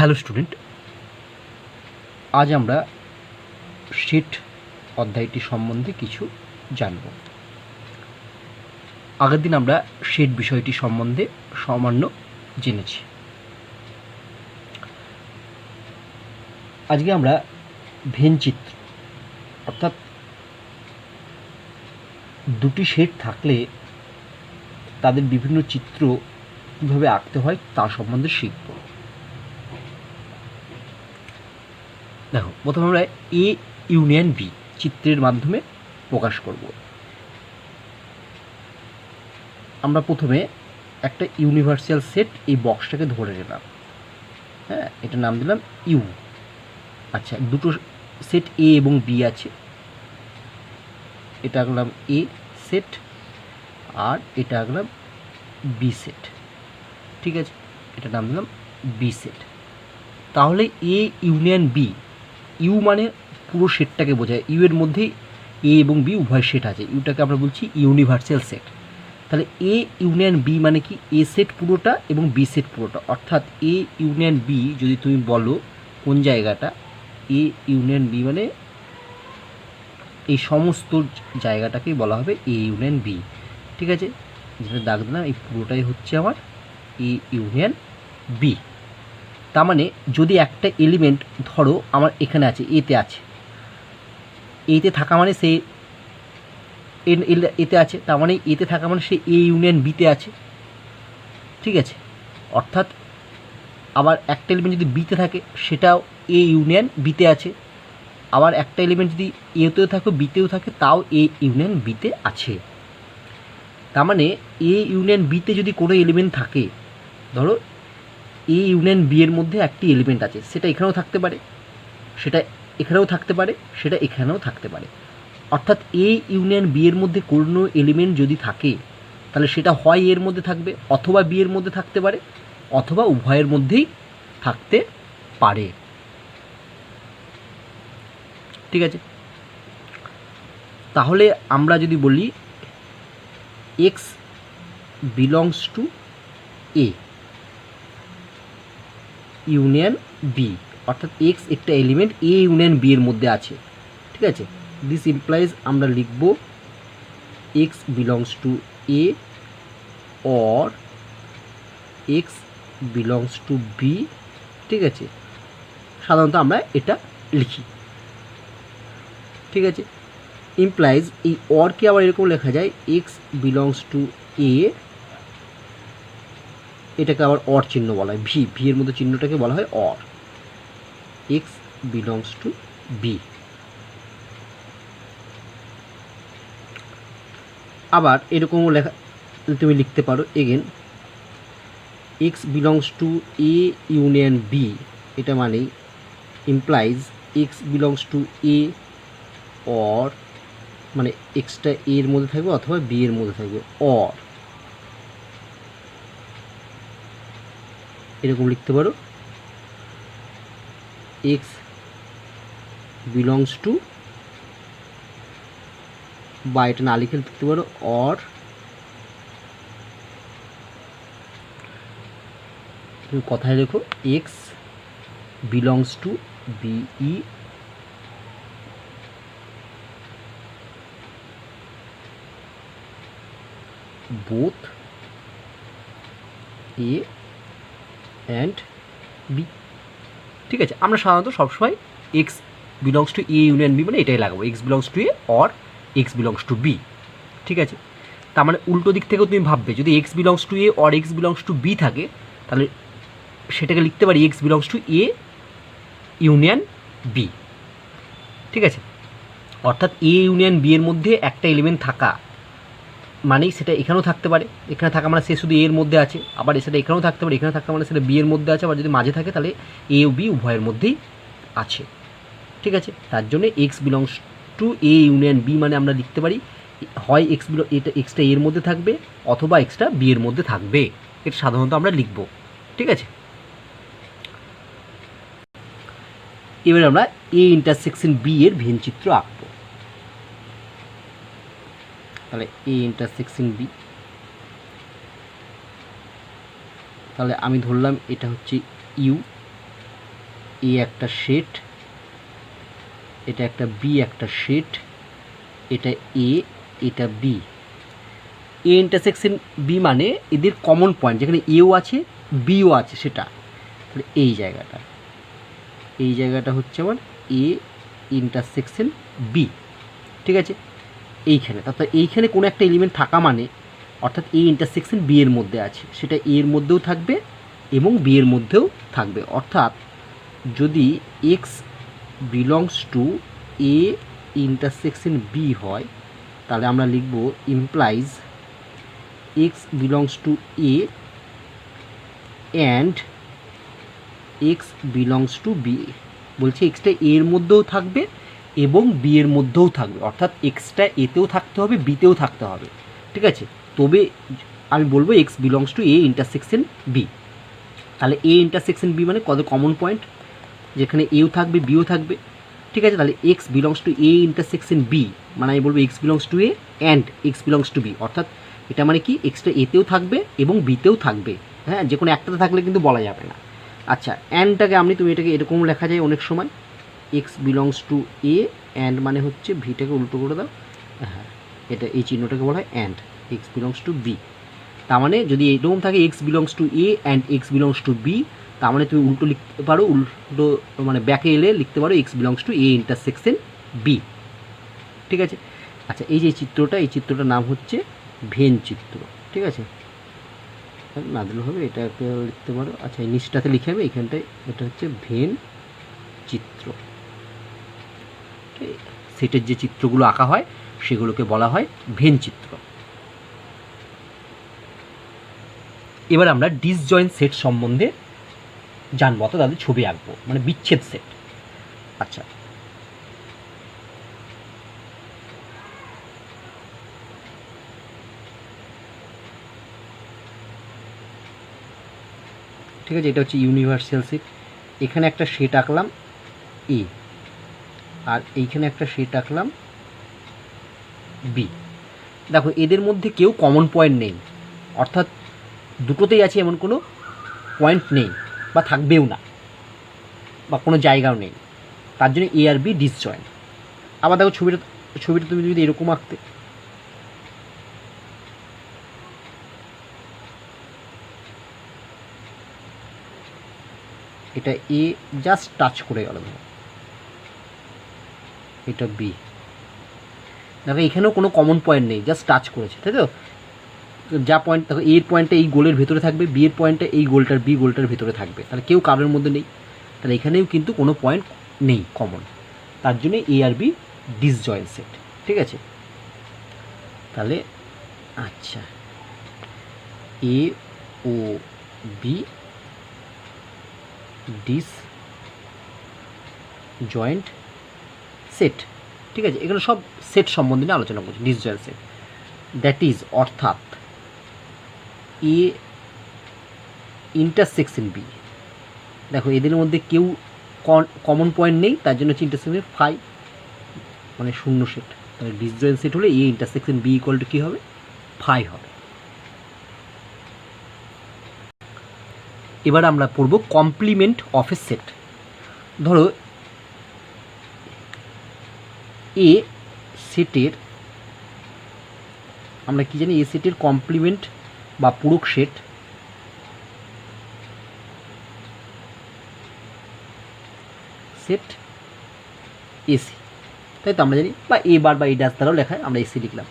Hello student, আজ আমরা set অধ্যায়টি সম্বন্ধে কিছু জানব। আগের দিন আমরা সেট বিষয়টি সম্বন্ধে সামান্য জেনেছি। আজকে আমরা ভেনচিত্র অর্থাৎ দুটি সেট থাকলে তাদের বিভিন্ন চিত্র কীভাবে আঁকতে হয় তা সম্বন্ধে শিখব। দেখো, প্রথমে আমরা এ ইউনিয়ন বি চিত্রের মাধ্যমে প্রকাশ করব। আমরা প্রথমে একটা ইউনিভার্সাল সেট এই বক্সটাকে ধরে নিলাম, হ্যাঁ, এটার নাম দিলাম ইউ। আচ্ছা, দুটো সেট এ এবং বি আছে, এটা আঁকলাম এ সেট আর এটা আঁকলাম বি সেট। ঠিক আছে, এটার নাম দিলাম বি সেট। তাহলে এ ইউনিয়ন বি, ইউ মানে পুরো সেটটাকে বোঝায়, ইউ এর মধ্যেই এ এবং বি উভয় সেট আছে, ইউটাকে আমরা বলছি ইউনিভার্সাল সেট। তাহলে এ ইউনিয়ন বি মানে কি, এ সেট পুরোটা এবং বি সেট পুরোটা। অর্থাৎ এ ইউনিয়ন বি যদি তুমি বলো কোন জায়গাটা, এ ইউনিয়ন বি মানে এই সমস্ত জায়গাটাকেই বলা হবে এ ইউনিয়ন বি। ঠিক আছে, যেটা দাগ দিলাম এই পুরোটাই হচ্ছে আমার এ ইউনিয়ন বি। তার মানে যদি একটা এলিমেন্ট ধরো আমার এখানে আছে, এতে আছে, এতে থাকা মানে সে এতে আছে, তার মানে এতে থাকা মানে সে এ ইউনিয়ন বিতে আছে। ঠিক আছে, অর্থাৎ আবার একটা এলিমেন্ট যদি বিতে থাকে সেটাও এ ইউনিয়ন বিতে আছে, আবার একটা এলিমেন্ট যদি এতেও থাকে বিতেও থাকে তাও এ ইউনিয়ন বিতে আছে। তার মানে এ ইউনিয়ন বিতে যদি কোনো এলিমেন্ট থাকে, ধরো এ ইউনিয়ন বি এর মধ্যে একটি এলিমেন্ট আছে, সেটা এখানেও থাকতে পারে, সেটা এখানেও থাকতে পারে, সেটা এখানেও থাকতে পারে। অর্থাৎ এ ইউনিয়ন বি এর মধ্যে কোনো এলিমেন্ট যদি থাকে তাহলে সেটা হয় এর মধ্যে থাকবে, অথবা বি এর মধ্যে থাকতে পারে, অথবা উভয়ের মধ্যেই থাকতে পারে। ঠিক আছে, তাহলে আমরা যদি বলি X belongs to A union B, অর্থাৎ এক্স একটা এলিমেন্ট এ ইউনিয়ন বি এর মধ্যে আছে। ঠিক আছে, দিস ইমপ্লাইজ আমরা লিখব X belongs to A or X belongs to B. ঠিক আছে, সাধারণত আমরা এটা লিখি। ঠিক আছে, ইমপ্লাইজ এই অরকে আবার এরকম লেখা যায় এক্স বিলংস টু এ, এটাকে আবার অর চিহ্ন বলা হয়, ভি এর মধ্যে চিহ্নটাকে বলা হয় or, X belongs to B. আবার এরকমও লেখা তুমি লিখতে পারো again X belongs to A union B, এটা মানে implies X belongs to A or, মানে এক্সটা এ এর মধ্যে থাকবে অথবা বি এর মধ্যে থাকবে, অর এরকম লিখতে পারো এক্স বিলংস টু, বা এটা না লিখে লিখতে পারো অর তুমি কথায় লেখো X belongs to be both A and B. ঠিক আছে, আমরা সাধারণত সবসময় X belongs to A union B মানে এটাই লাগাবো, X belongs to A or X belongs to B. ঠিক আছে, তার মানে উল্টো দিক থেকেও তুমি ভাববে, যদি x belongs to A or X belongs to B থাকে তাহলে সেটাকে লিখতে পারি X belongs to A union B. ঠিক আছে, অর্থাৎ এ ইউনিয়ন বি এর মধ্যে একটা এলিমেন্ট থাকা মানেই সেটা এখানেও থাকতে পারে, এখানে থাকা মানে সে শুধু এর মধ্যে আছে, আবার সেটা এখানেও থাকতে পারে, এখানে থাকা মানে সেটা বি এর মধ্যে আছে, আবার যদি মাঝে থাকে তাহলে এ ও বি উভয়ের মধ্যেই আছে। ঠিক আছে, তার জন্য X belongs to A union B মানে আমরা লিখতে পারি হয় এটা এক্সটা এর মধ্যে থাকবে অথবা এক্সটা বি এর মধ্যে থাকবে, এটা সাধারণত আমরা লিখব। ঠিক আছে, এবার আমরা এ ইন্টারসেকশন বি এর ভেনচিত্র আঁকব। তাহলে এ ইন্টারসেকশন বি, তাহলে আমি ধরলাম এটা হচ্ছে ইউ, এ একটা সেট, এটা একটা বি একটা সেট, এটা এ এটা বি। এ ইন্টারসেকশন বি মানে এদের কমন পয়েন্ট যেখানে এও আছে বিও আছে সেটা, তাহলে এই জায়গাটা হচ্ছে আমার এ ইন্টারসেকশন বি। ঠিক আছে, এইখানে অর্থাৎ এইখানে কোনো একটা এলিমেন্ট থাকা মানে অর্থাৎ এ ইন্টারসেকশন বি এর মধ্যে আছে, সেটা এ এর মধ্যেও থাকবে এবং বি এর মধ্যেও থাকবে। অর্থাৎ যদি x belongs to A intersection B হয় তাহলে আমরা লিখব implies X belongs to A and x belongs to B. বলছে এক্সটা এর মধ্যেও থাকবে এবং বি এর মধ্যেও থাকবে, অর্থাৎ এক্সটা এতেও থাকতে হবে বিতেও থাকতে হবে। ঠিক আছে, তবে আমি বলবো X belongs to A intersection B. তাহলে এ ইন্টারসেকশন বি মানে কত কমন পয়েন্ট, যেখানে এও থাকবে বিও থাকবে। ঠিক আছে, তাহলে X belongs to A intersection B মানে আমি বলবো X belongs to A and x belongs to B, অর্থাৎ এটা মানে কি এক্সটা এতেও থাকবে এবং বিতেও থাকবে। হ্যাঁ, যে কোনো একটাতে থাকলে কিন্তু বলা যাবে না। আচ্ছা, অ্যান্ডটাকে তুমি এটাকে এরকম লেখা যায় অনেক সময়, x belongs to A and মানে হচ্ছে ভিটাকে উল্টো করে দাও, হ্যাঁ এটা এই চিহ্নটাকে বলা হয় and x belongs to B. তার মানে যদি এরকম থাকে X belongs to A and x belongs to B, তার মানে তুমি উল্টো লিখতে পারো, উল্টো মানে ব্যাকে এলে লিখতে পারো X belongs to A intersection B. ঠিক আছে, আচ্ছা এই যে চিত্রটা, এই চিত্রটার নাম হচ্ছে ভেন চিত্র। ঠিক আছে, না দিলে হবে, এটাকে লিখতে পারো। আচ্ছা এই নিচটাতে লিখে হবে এইখানটায়, এটা হচ্ছে ভেন চিত্র। সেটের যে চিত্রগুলো আঁকা হয় সেগুলোকে বলা হয় ভেন চিত্র। এবার আমরা ডিসজয়েন্ট সেট সম্বন্ধে জানবো, অর্থাৎ তাদের ছবি আঁকবো, মানে বিচ্ছেদ সেট। আচ্ছা ঠিক আছে, এটা হচ্ছে ইউনিভার্সাল সেট। এখানে একটা সেট আঁকলাম এ, আর এইখানে একটা সেট আঁকলাম বি। দেখো এদের মধ্যে কেউ কমন পয়েন্ট নেই, অর্থাৎ দুটোতেই আছে এমন কোনো পয়েন্ট নেই বা থাকবেও না বা কোনো জায়গাও নেই, তার জন্য এ আর বি ডিসজয়েন্ট। আবার দেখো ছবিটা তুমি যদি এরকম আঁকতে, এটা এ জাস্ট টাচ করে গেল, ধরো এটা বি। দেখো এখানেও কোনো কমন পয়েন্ট নেই, জাস্ট টাচ করেছে, তাই তো? যা পয়েন্ট দেখো এর পয়েন্টটা এই গোলের ভেতরে থাকবে, বি এর পয়েন্টটা এই গোলটার বি গোলটার ভেতরে থাকবে, তাহলে কেউ কারোর মধ্যে নেই, তাহলে এখানেও কিন্তু কোনো পয়েন্ট নেই কমন, তার জন্য এ আর বি ডিসজয়েন্ট সেট। ঠিক আছে, তাহলে আচ্ছা এ ও বি ডিসজয়েন্ট সেট। ঠিক আছে, এখানে সব সেট সম্বন্ধে নিয়ে আলোচনা করছি। ডিসজয়েন্ট সেট দ্যাট ইজ, অর্থাৎ এ ইন্টারসেকশন বি। দেখো এদের মধ্যে কেউ কমন পয়েন্ট নেই, তার জন্য হচ্ছে ইন্টারসেকশন ফাই মানে শূন্য সেট। তাহলে ডিসজয়েন্ট সেট হলে A intersection B equal to কী হবে, ফাই হবে। এবার আমরা পড়ব কমপ্লিমেন্ট অফ এ সেট। ধরো এ সেটের, আমরা কি জানি, এ সেটের কমপ্লিমেন্ট বা পূরক সেট সেট এসি, তাই তো আমরা জানি, বা এ বার বা এ ড্যাশ দ্বারাও লেখায়, আমরা এসি লিখলাম।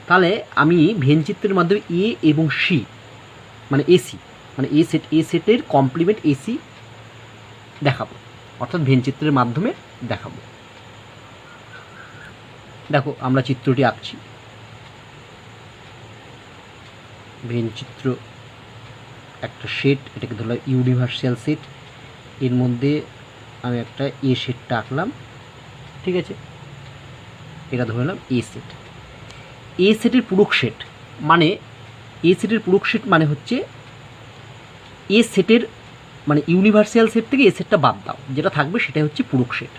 তাহলে আমি ভেন চিত্রের মাধ্যমে এ এবং সি মানে এসি মানে এ সেটের কমপ্লিমেন্ট এসি দেখাবো, অর্থাৎ ভেন চিত্রের মাধ্যমে দেখাবো। দেখো আমরা চিত্রটি আঁকছি, ভেন চিত্র একটা সেট, এটাকে ধরলাম ইউনিভার্সাল সেট, এর মধ্যে আমি একটা এ সেটটা আঁকলাম। ঠিক আছে, এটা ধরলাম এ সেট। এ সেটের পূরক সেট মানে, এ সেটের পূরক সেট মানে হচ্ছে এ সেটের মানে ইউনিভার্সাল সেট থেকে এ সেটটা বাদ দাও, যেটা থাকবে সেটাই হচ্ছে পূরক সেট।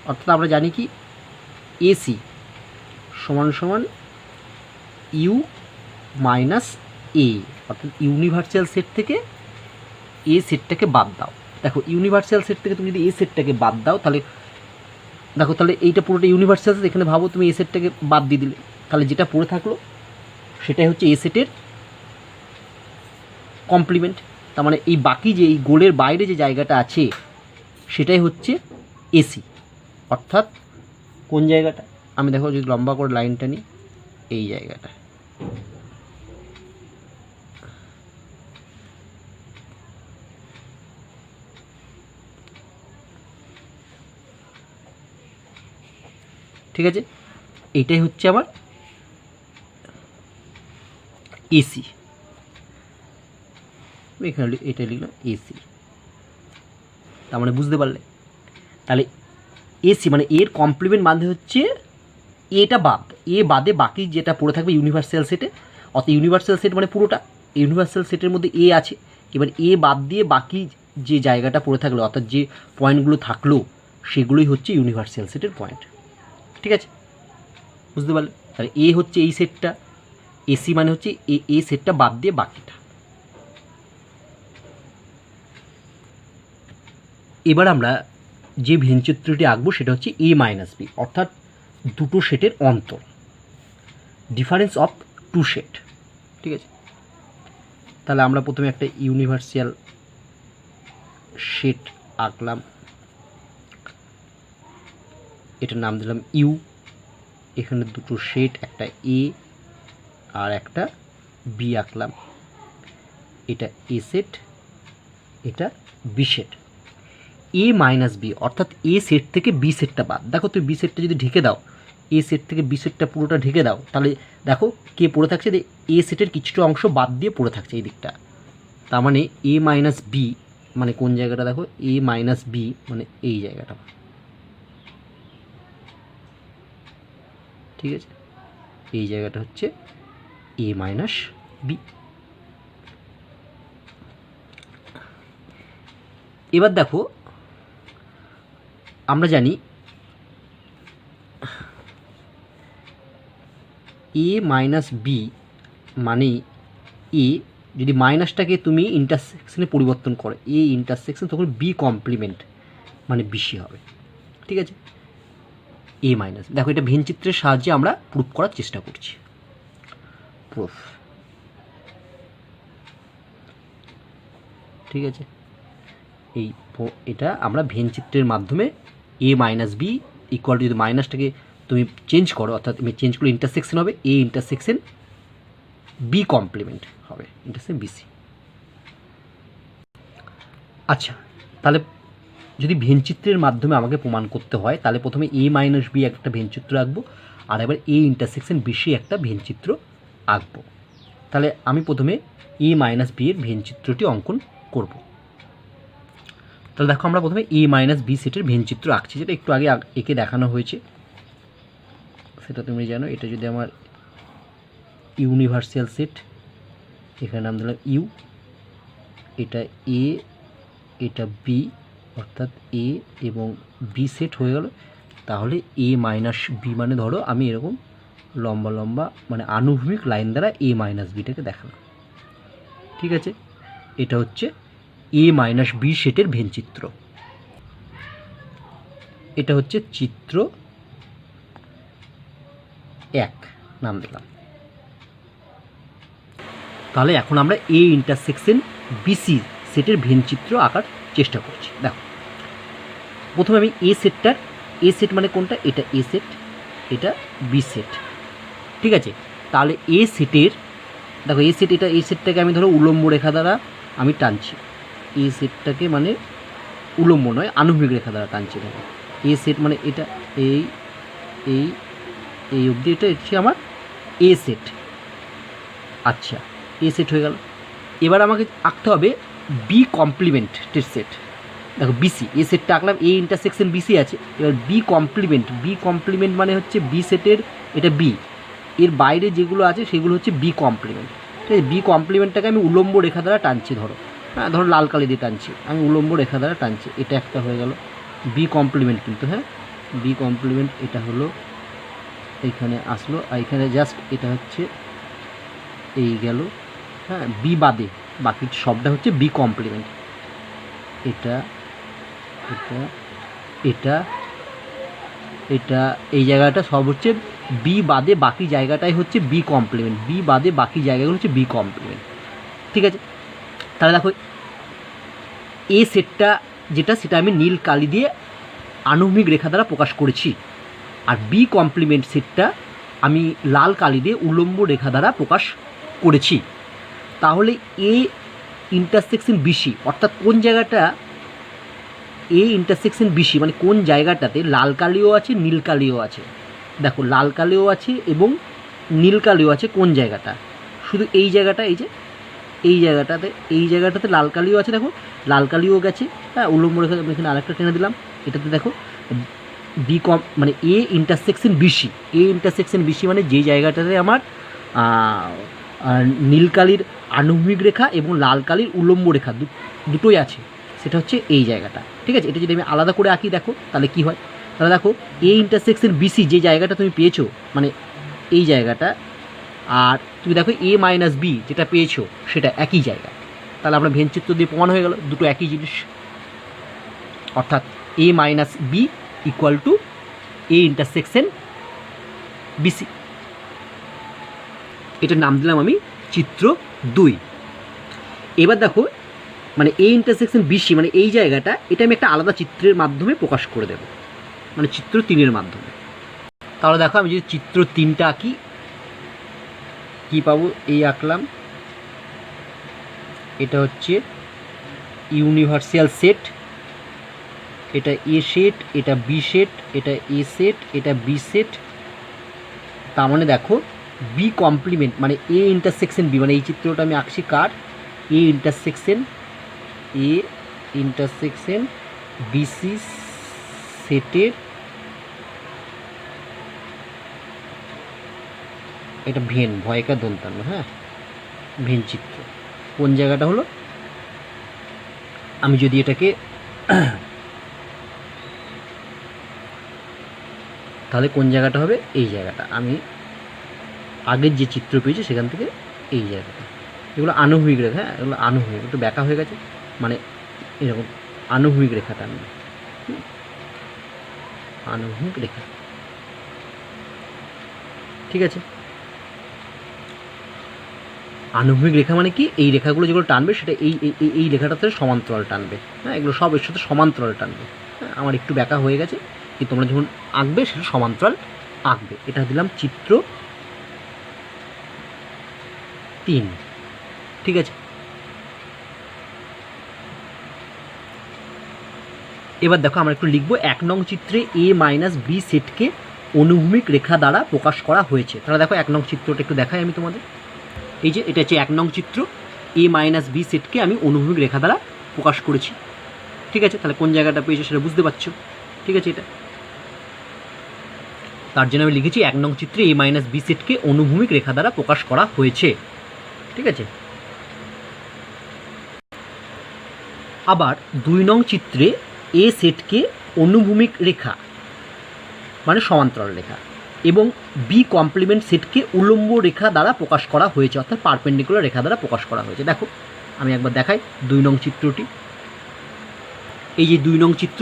অর্থাৎ আমরা জানি কি এসি সমান সমান ইউ মাইনাস এ, অর্থাৎ ইউনিভার্সাল সেট থেকে এ সেটটাকে বাদ দাও, দেখো ইউনিভার্সাল সেট থেকে তুমি যদি এ সেটটাকে বাদ দাও তাহলে দেখো তাহলে এইটা পুরোটা ইউনিভার্সাল সেট, এখানে ভাবো তুমি এ সেটটাকে বাদ দিয়ে দিলে, তাহলে যেটা পড়ে থাকলো সেটাই হচ্ছে এ সেটের কমপ্লিমেন্ট। তার মানে এই বাকি যে এই গোলের বাইরে যে জায়গাটা আছে সেটাই হচ্ছে এসি, অর্থাৎ কোন জায়গাটা, আমি দেখো যদি লম্বা করে লাইনটা নিই, এই জায়গাটা। ঠিক আছে, এইটাই হচ্ছে আমার এসি, এখানে এটা লিখলাম এসি। তার মানে বুঝতে পারলে, তাহলে এসি মানে এর কমপ্লিমেন্ট মানে হচ্ছে এটা বাদ, এ বাদে বাকি যেটা পড়ে থাকবে ইউনিভার্সাল সেটে, অর্থাৎ ইউনিভার্সাল সেট মানে পুরোটা, ইউনিভার্সাল সেটের মধ্যে এ আছে, এবার এ বাদ দিয়ে বাকি যে জায়গাটা পড়ে থাকলো অর্থাৎ যে পয়েন্টগুলো থাকলো সেগুলোই হচ্ছে ইউনিভার্সাল সেটের পয়েন্ট। ঠিক আছে, বুঝতে পারলে, তাহলে এ হচ্ছে এই সেটটা, এসি মানে হচ্ছে এ সেটটা বাদ দিয়ে বাকিটা। এবার আমরা যে ভেনচিত্রটি আঁকবো সেটা হচ্ছে এ মাইনাস বি, অর্থাৎ দুটো সেটের অন্তর, ডিফারেন্স অফ টু সেট। ঠিক আছে, তাহলে আমরা প্রথমে একটা ইউনিভার্সাল সেট আঁকলাম, এটার নাম দিলাম ইউ। এখানে দুটো সেট, একটা এ আর একটা বি আঁকলাম, এটা এ সেট, এটা বি সেট। এ মাইনাস বি অর্থাৎ এ সেট থেকে বি সেটটা বাদ, দেখো তুমি বি সেটটা যদি ঢেকে দাও, এ সেট থেকে বি সেটটা পুরোটা ঢেকে দাও, তাহলে দেখো কে পড়ে থাকছে, এ সেটের কিছুটা অংশ বাদ দিয়ে পড়ে থাকছে এই দিকটা। তার মানে এ মাইনাস বি মানে কোন জায়গাটা, দেখো এ মাইনাস বি মানে এই জায়গাটা। ঠিক আছে, এই জায়গাটা হচ্ছে এ মাইনাস বি। এবার দেখো আমরা জানি এ মাইনাস বি মানে এ যদি মাইনাসটাকে তুমি ইন্টারসেকশনে পরিবর্তন করো, এ ইন্টারসেকশন, তখন বি কমপ্লিমেন্ট মানে বেশি হবে। ঠিক আছে, এ মাইনাস, দেখো এটা ভেনচিত্রের সাহায্যে আমরা প্রুফ করার চেষ্টা করছি। প্রুফ, ঠিক আছে, এটা আমরা ভেনচিত্রের মাধ্যমে এ মাইনাস বি ইকুয়াল টু, যদি মাইনাসটাকে তুমি চেঞ্জ করো অর্থাৎ তুমি চেঞ্জ করলে ইন্টারসেকশন হবে, এ ইন্টারসেকশন বি কমপ্লিমেন্ট হবে, ইন্টারসেকশন বিসি। আচ্ছা, তাহলে যদি ভেনচিত্রের মাধ্যমে আমাকে প্রমাণ করতে হয় তাহলে প্রথমে এ মাইনাস বি একটা ভেনচিত্র আঁকবো, আর এবার এ ইন্টারসেকশন বিসি একটা ভেনচিত্র আঁকবো। তাহলে আমি প্রথমে এ মাইনাস বি এর ভেনচিত্রটি অঙ্কন করব। তাহলে দেখো আমরা প্রথমে এ মাইনাস বি সেটের ভেনচিত্র আঁকছি, যেটা একটু আগে একে দেখানো হয়েছে, সেটা তুমি জানো। এটা যদি আমার ইউনিভার্সাল সেট, এখানে নাম দিলাম ইউ, এটা এ, এটা বি, অর্থাৎ এ এবং বি সেট হয়ে গেল। তাহলে এ মাইনাস বি মানে ধরো আমি এরকম লম্বা লম্বা মানে আনুভূমিক লাইন দ্বারা এ মাইনাস বিটাকে দেখালাম। ঠিক আছে, এটা হচ্ছে এ মাইনাস বি সেটের ভেনচিত্র। এটা হচ্ছে চিত্র 1 নাম দিলাম। তাহলে এখন আমরা এ ইন্টারসেকশন বিসি সেটের ভেনচিত্র আঁকার চেষ্টা করছি। দেখো প্রথমে আমি এ সেটটার, এ সেট মানে কোনটা, এটা এ সেট, এটা বি সেট। ঠিক আছে, তাহলে এ সেটের, দেখো এ সেট, এটা এ সেটটাকে আমি ধরো উলম্ব রেখা দ্বারা আমি টানছি, এ সেটটাকে মানে উলম্ব নয় আনুভূমিক রেখা দ্বারা টানছি। দেখো এ সেট মানে এটা এই এই এই অবধি, এটা হচ্ছে আমার এ সেট। আচ্ছা, এ সেট হয়ে গেল। এবার আমাকে আঁকতে হবে বি কমপ্লিমেন্টের সেট। দেখো বিসি, এ সেটটা আঁকলাম, এ ইন্টারসেকশন বিসি আছে, এবার বি কমপ্লিমেন্ট, বি কমপ্লিমেন্ট মানে হচ্ছে বি সেটের, এটা বি, এর বাইরে যেগুলো আছে সেগুলো হচ্ছে বি কমপ্লিমেন্ট। ঠিক আছে, বি কমপ্লিমেন্টটাকে আমি উলম্ব রেখা দ্বারা টানছি, ধরো হ্যাঁ, ধরো লাল কালি দিয়ে টানছি, আমি উলম্ব রেখা দ্বারা টানছি, এটা একটা হয়ে গেল বি কমপ্লিমেন্ট। কিন্তু হ্যাঁ, বি কমপ্লিমেন্ট এটা হলো, এইখানে আসলো, আর এখানে জাস্ট এটা হচ্ছে এই গেল, হ্যাঁ, বি বাদে বাকি সবটা হচ্ছে বি কমপ্লিমেন্ট। এটা এটা এটা এটা এই জায়গাটা সব হচ্ছে বি বাদে বাকি জায়গাটাই হচ্ছে বি কমপ্লিমেন্ট, বি বাদে বাকি জায়গাগুলো হচ্ছে বি কমপ্লিমেন্ট। ঠিক আছে, তাহলে দেখো এ সেটটা যেটা সেটা আমি নীল কালি দিয়ে আনুভূমিক রেখা দ্বারা প্রকাশ করেছি, আর বি কমপ্লিমেন্ট সেটটা আমি লাল কালি দিয়ে উল্লম্ব রেখা দ্বারা প্রকাশ করেছি। তাহলে এ ইন্টারসেকশন বিসি অর্থাৎ কোন জায়গাটা এ ইন্টারসেকশন বিসি মানে কোন জায়গাটাতে লাল কালিও আছে নীল কালিও আছে। দেখো লাল কালিও আছে এবং নীল কালিও আছে, কোন জায়গাটা? শুধু এই জায়গাটা, এই যে এই জায়গাটাতে লাল কালিও আছে। দেখো লাল কালিও গেছে, হ্যাঁ উল্লম্ব রেখা আমি এখানে আরেকটা টেনে দিলাম। এটাতে দেখো বি কম মানে A intersection B C, A intersection B C মানে যে জায়গাটাতে আমার নীল কালির আনুভূমিক রেখা এবং লাল কালির উল্লম্ব রেখা দুটোই আছে, সেটা হচ্ছে এই জায়গাটা। ঠিক আছে, এটা যদি আমি আলাদা করে আঁকি দেখো তাহলে কি হয়, তাহলে দেখো এ ইন্টারসেকশন বিসি যে জায়গাটা তুমি পেয়েছো মানে এই জায়গাটা, আর তুমি দেখো এ মাইনাস বি যেটা পেয়েছো সেটা একই জায়গা। তাহলে আমরা ভেন চিত্র দিয়ে প্রমাণ হয়ে গেল দুটো একই জিনিস, অর্থাৎ A minus B equal to A intersection BC. এটার নাম দিলাম আমি চিত্র 2। এবার দেখো মানে এ ইন্টারসেকশন বিসি মানে এই জায়গাটা, এটা আমি একটা আলাদা চিত্রের মাধ্যমে প্রকাশ করে দেব, মানে চিত্র 3-এর মাধ্যমে। তাহলে দেখো আমি যদি চিত্র 3টা আঁকি কী পাবো, এই আঁকলাম, এটা হচ্ছে ইউনিভার্সাল সেট, এটা এ সেট, এটা বি সেট, এটা এ সেট, এটা বি সেট। তার মানে দেখো বি কমপ্লিমেন্ট মানে এ ইন্টারসেকশন বি মানে এই চিত্রটা আমি আঁকছি কার, এ ইন্টারসেকশন বিসি সেটের, এটা ভেন ভয়কা দন্তান্ন, হ্যাঁ ভেন চিত্র কোন জায়গাটা হলো, আমি যদি এটাকে তাহলে কোন জায়গাটা হবে, এই জায়গাটা আমি আগের যে চিত্র পেয়েছি সেখান থেকে এই জায়গাটা, এগুলো আনুভূমিক রেখা, হ্যাঁ এগুলো আনুভূমিক, একটু ব্যাকা হয়ে গেছে মানে এরকম আনুভূমিক রেখা টানবে, আনুভূমিক রেখা। ঠিক আছে, আনুভূমিক রেখা মানে কি, এই রেখাগুলো যেগুলো টানবে সেটা এই রেখাটাতে সমান্তরাল টানবে, হ্যাঁ এগুলো সব এর সাথে সমান্তরাল টানবে। হ্যাঁ আমার একটু ব্যাকা হয়ে গেছে, কিন্তু তোমরা যখন আঁকবে সেটা সমান্তরাল আঁকবে। এটা দিলাম চিত্র 3। ঠিক আছে, এবার দেখো আমরা একটু লিখবো 1 নং চিত্রে এ মাইনাস বি সেটকে অনুভূমিক রেখা দ্বারা প্রকাশ করা হয়েছে। তাহলে দেখো 1 নং চিত্রটা একটু দেখাই আমি তোমাদের, এই যে এটা হচ্ছে 1 নং চিত্র, এ মাইনাস বি সেটকে আমি অনুভূমিক রেখা দ্বারা প্রকাশ করেছি। ঠিক আছে, তাহলে কোন জায়গাটা পেয়েছো সেটা বুঝতে পারছো। ঠিক আছে, এটা তার জন্য আমি লিখেছি 1 নং চিত্রে এ মাইনাস বি সেটকে অনুভূমিক রেখা দ্বারা প্রকাশ করা হয়েছে। ঠিক আছে, আবার 2 নং চিত্রে এ সেটকে অনুভূমিক রেখা মানে সমান্তরাল রেখা এবং বি কমপ্লিমেন্ট সেটকে উল্লম্ব রেখা দ্বারা প্রকাশ করা হয়েছে, অর্থাৎ পারপেন্ডিকুলার রেখা দ্বারা প্রকাশ করা হয়েছে। দেখো আমি একবার দেখাই 2 নং চিত্রটি, এই যে 2 নং চিত্র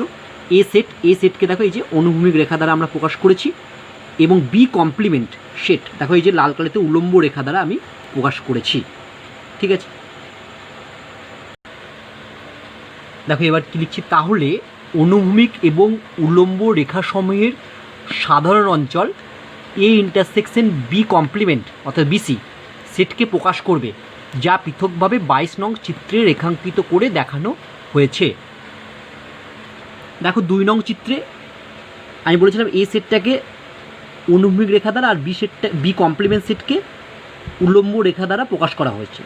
এ সেটকে দেখো এই যে অনুভূমিক রেখা দ্বারা আমরা প্রকাশ করেছি, এবং বি কমপ্লিমেন্ট সেট দেখো এই যে লাল কালিতে উল্লম্ব রেখা দ্বারা আমি প্রকাশ করেছি। ঠিক আছে, দেখো এবার কি লিখছি, তাহলে অনুভূমিক এবং উল্লম্ব রেখাসমূহের সাধারণ অঞ্চল এ ইন্টারসেকশন বি কমপ্লিমেন্ট অর্থাৎ বিসি সেটকে প্রকাশ করবে, যা পৃথকভাবে 22 নং চিত্রে রেখাঙ্কিত করে দেখানো হয়েছে। দেখো 2 নং চিত্রে আমি বলেছিলাম এ সেটটাকে অনুভূমিক রেখা দ্বারা আর বি কমপ্লিমেন্ট সেটকে উল্লম্ব রেখা দ্বারা প্রকাশ করা হয়েছে।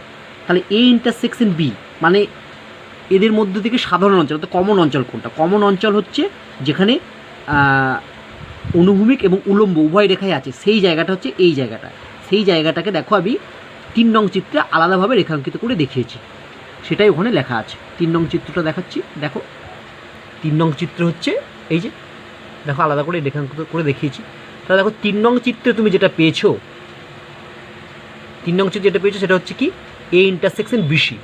তাহলে এ ইন্টারসেকশন বি মানে এদের মধ্যে থেকে সাধারণ অঞ্চল অর্থাৎ কমন অঞ্চল কোনটা, কমন অঞ্চল হচ্ছে যেখানে অনুভূমিক এবং উল্লম্ব উভয় রেখাই আছে, সেই জায়গাটা হচ্ছে এই জায়গাটা, সেই জায়গাটাকে দেখো আমি 3 নং চিত্রে আলাদাভাবে রেখাঙ্কিত করে দেখিয়েছি, সেটাই ওখানে লেখা আছে। 3 নং চিত্রটা দেখাচ্ছি, দেখো 3 নং চিত্র হচ্ছে এই যে দেখো আলাদা করে রেখাঙ্কিত করে দেখিয়েছি। তাহলে দেখো 3 নং চিত্রে তুমি যেটা পেয়েছো, 3 নং চিত্রে যেটা পেয়েছো সেটা হচ্ছে কি এ ইন্টারসেকশন বিসি,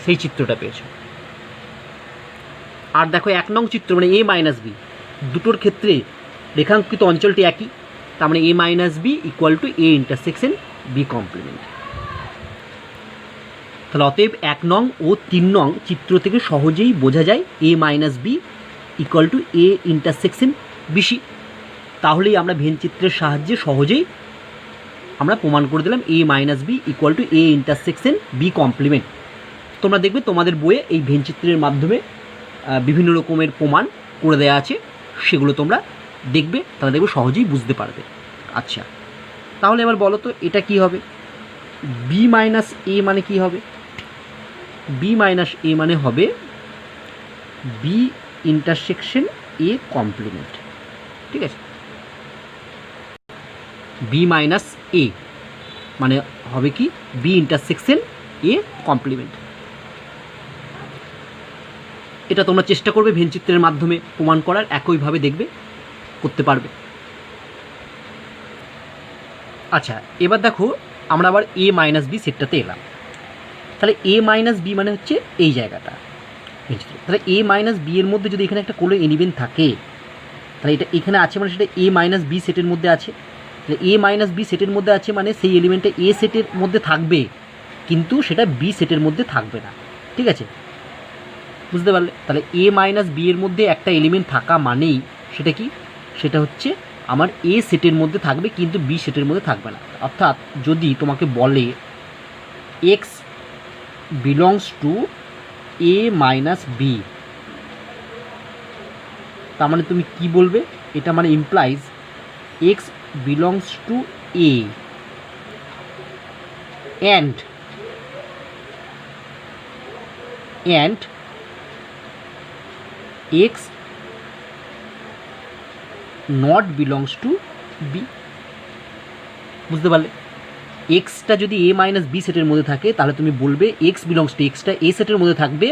সেই চিত্রটা পেয়েছো। আর দেখো 1 নং চিত্র মানে এ মাইনাস বি, দুটোর ক্ষেত্রে রেখাঙ্কিত অঞ্চলটি একই, তার মানে A minus B equal to A intersection B complement. তাহলে অতএব 1 নং ও 3 নং চিত্র থেকে সহজেই বোঝা যায় A minus B equal to A intersection BC. তাহলেই আমরা ভেন চিত্রের সাহায্যে সহজেই আমরা প্রমাণ করে দিলাম A minus B equal to A intersection B complement. তোমরা দেখবে তোমাদের বইয়ে এই ভেন চিত্রের মাধ্যমে বিভিন্ন রকমের প্রমাণ করে দেওয়া আছে, সেগুলো তোমরা দেখবে, তাহলে দেখবে সহজেই বুঝতে পারবে। আচ্ছা, তাহলে এবার বলো তো এটা কি হবে? বি মাইনাস এ মানে কি হবে? বি মাইনাস এ মানে হবে বি ইন্টারসেকশন এ কমপ্লিমেন্ট। ঠিক আছে, বি মাইনাস এ মানে হবে কি বি ইন্টারসেকশন এ কমপ্লিমেন্ট। এটা তোমরা চেষ্টা করবে ভেন চিত্রের মাধ্যমে প্রমাণ করার, একইভাবে দেখবে করতে পারবে। আচ্ছা, এবার দেখো আমরা আবার এ মাইনাস বি সেটটাতে এলাম। তাহলে এ মাইনাস বি মানে হচ্ছে এই জায়গাটা, তাহলে এ মাইনাস বি এর মধ্যে যদি এখানে একটা কোনো এলিমেন্ট থাকে, তাহলে এটা এখানে আছে মানে সেটা এ মাইনাস বি সেটের মধ্যে আছে। তাহলে এ মাইনাস বি সেটের মধ্যে আছে মানে সেই এলিমেন্টটা এ সেটের মধ্যে থাকবে, কিন্তু সেটা বি সেটের মধ্যে থাকবে না। ঠিক আছে, বুঝতে পারলে? তাহলে এ মাইনাস বি এর মধ্যে একটা এলিমেন্ট থাকা মানেই সেটা কি, সেটা হচ্ছে আমার এ সেটের মধ্যে থাকবে কিন্তু বি সেটের মধ্যে থাকবে না। অর্থাৎ যদি তোমাকে বলে X belongs to A minus B, তার মানে তুমি কি বলবে? এটা মানে implies X belongs to A and X not belongs to B. বুঝতে পারলে? এক্সটা যদি এ মাইনাস বি সেটের মধ্যে থাকে তাহলে তুমি বলবে এক্স বিলংস টু, এক্সটা এ সেটের মধ্যে থাকবে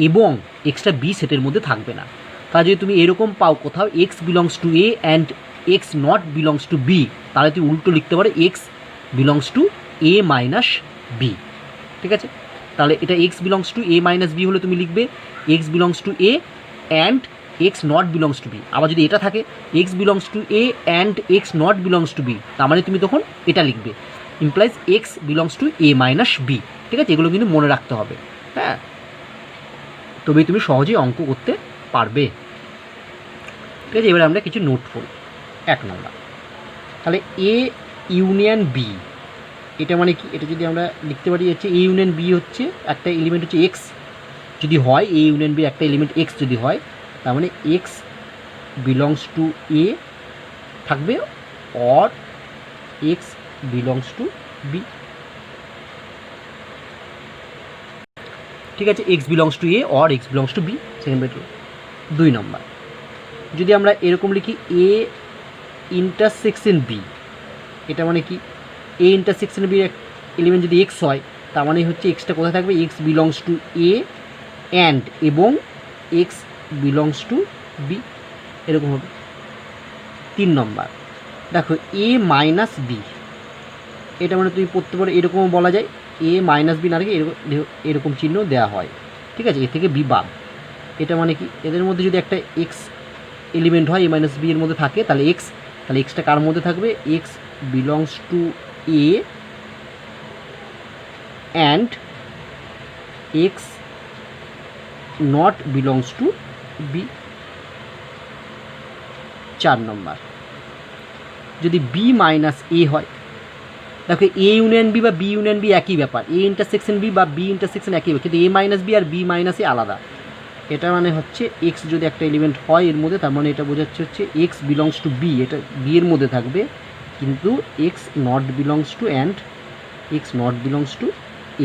এবং এক্সটা বি সেটের মধ্যে থাকবে না। তাহলে যদি তুমি এরকম পাও কোথাও X belongs to A and X not belongs to B, তাহলে তুমি উল্টো লিখতে পারো X belongs to A minus B. ঠিক আছে, তাহলে এটা X belongs to A minus B হলে তুমি লিখবে X belongs to A and X not belongs to B. আবার যদি এটা থাকে X belongs to A and X not belongs to B, তার মানে তুমি তখন এটা লিখবে implies X belongs to A minus B. ঠিক আছে, এগুলো কিন্তু মনে রাখতে হবে, হ্যাঁ, তবেই তুমি সহজেই অঙ্ক করতে পারবে। ঠিক আছে, এবারে আমরা কিছু নোট করব। 1 নম্বর, তাহলে এ ইউনিয়ন বি এটা মানে কি? এটা যদি আমরা লিখতে পারি হচ্ছে এ ইউনিয়ন বি হচ্ছে একটা এলিমেন্ট হচ্ছে এক্স যদি হয়, এ ইউনিয়ন বি একটা এলিমেন্ট এক্স যদি হয়, তার মানে এক্স বিলংস টু এ থাকবে or X belongs to B. ঠিক আছে, x belongs to A or X belongs to B, second bracket. 2 number, যদি আমরা এরকম লিখি এ ইন্টারসেকশন বি, এটা মানে কি? এ ইন্টারসেকশন বি এলিমেন্ট যদি এক্স হয়, তার মানে হচ্ছে এক্সটা কোথায় থাকবে? X belongs to A and এবং এক্স বিলংস টু বি, এরকম হবে। 3 নম্বর, দেখো এ মাইনাস বি, এটা মানে তুমি পড়তে পারো এরকমও বলা যায় এ মাইনাস বি না রেখে এরকম চিহ্ন দেওয়া হয়। ঠিক আছে, এ থেকে বি বাদ। এটা মানে কি? এদের মধ্যে যদি একটা এক্স এলিমেন্ট হয় এ মাইনাস বি এর মধ্যে থাকে, তাহলে এক্স, তাহলে এক্সটা কার মধ্যে থাকবে? X belongs to A and X not belongs to B. 4 number, যদি বি মাইনাস এ হয়, দেখো এ ইউনিয়ন বি বা বি ইউনিয়ন বি একই ব্যাপার, এ ইন্টারসেকশন বি বা বি ইন্টারসেকশন একই ব্যাপার, কিন্তু এ মাইনাস বি আর বি মাইনাস এ আলাদা। এটা মানে হচ্ছে এক্স যদি একটা এলিমেন্ট হয় এর মধ্যে, তার মানে এটা বোঝাচ্ছে হচ্ছে এক্স বিলংস টু বি, এটা বি এর মধ্যে থাকবে, কিন্তু X not belongs to and X not belongs to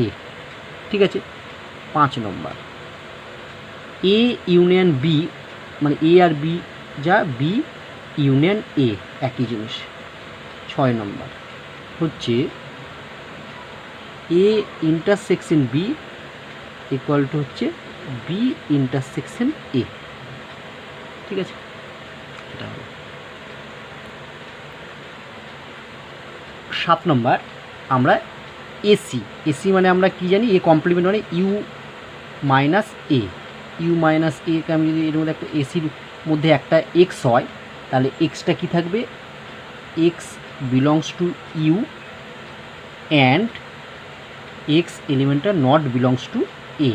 A. ঠিক আছে, 5 নম্বর, এ ইউনিয়ন বি মানে এ আর বি যা বি ইউনিয়ন এ একই জিনিস। 6 নম্বর হচ্ছে A intersection B equal to হচ্ছে বি ইন্টারসেকশন এ। ঠিক আছে, এটা হলো। 7 নম্বর, আমরা এসি, এসি মানে আমরা কি জানি? এ কমপ্লিমেন্ট মানে U minus A, U minus A কে আমি যদি এর মধ্যে একটা এসির মধ্যে একটা এক্স হয়, তাহলে এক্সটা কী থাকবে, X belongs to U and X এলিমেন্টটা নট বিলংস টু এ,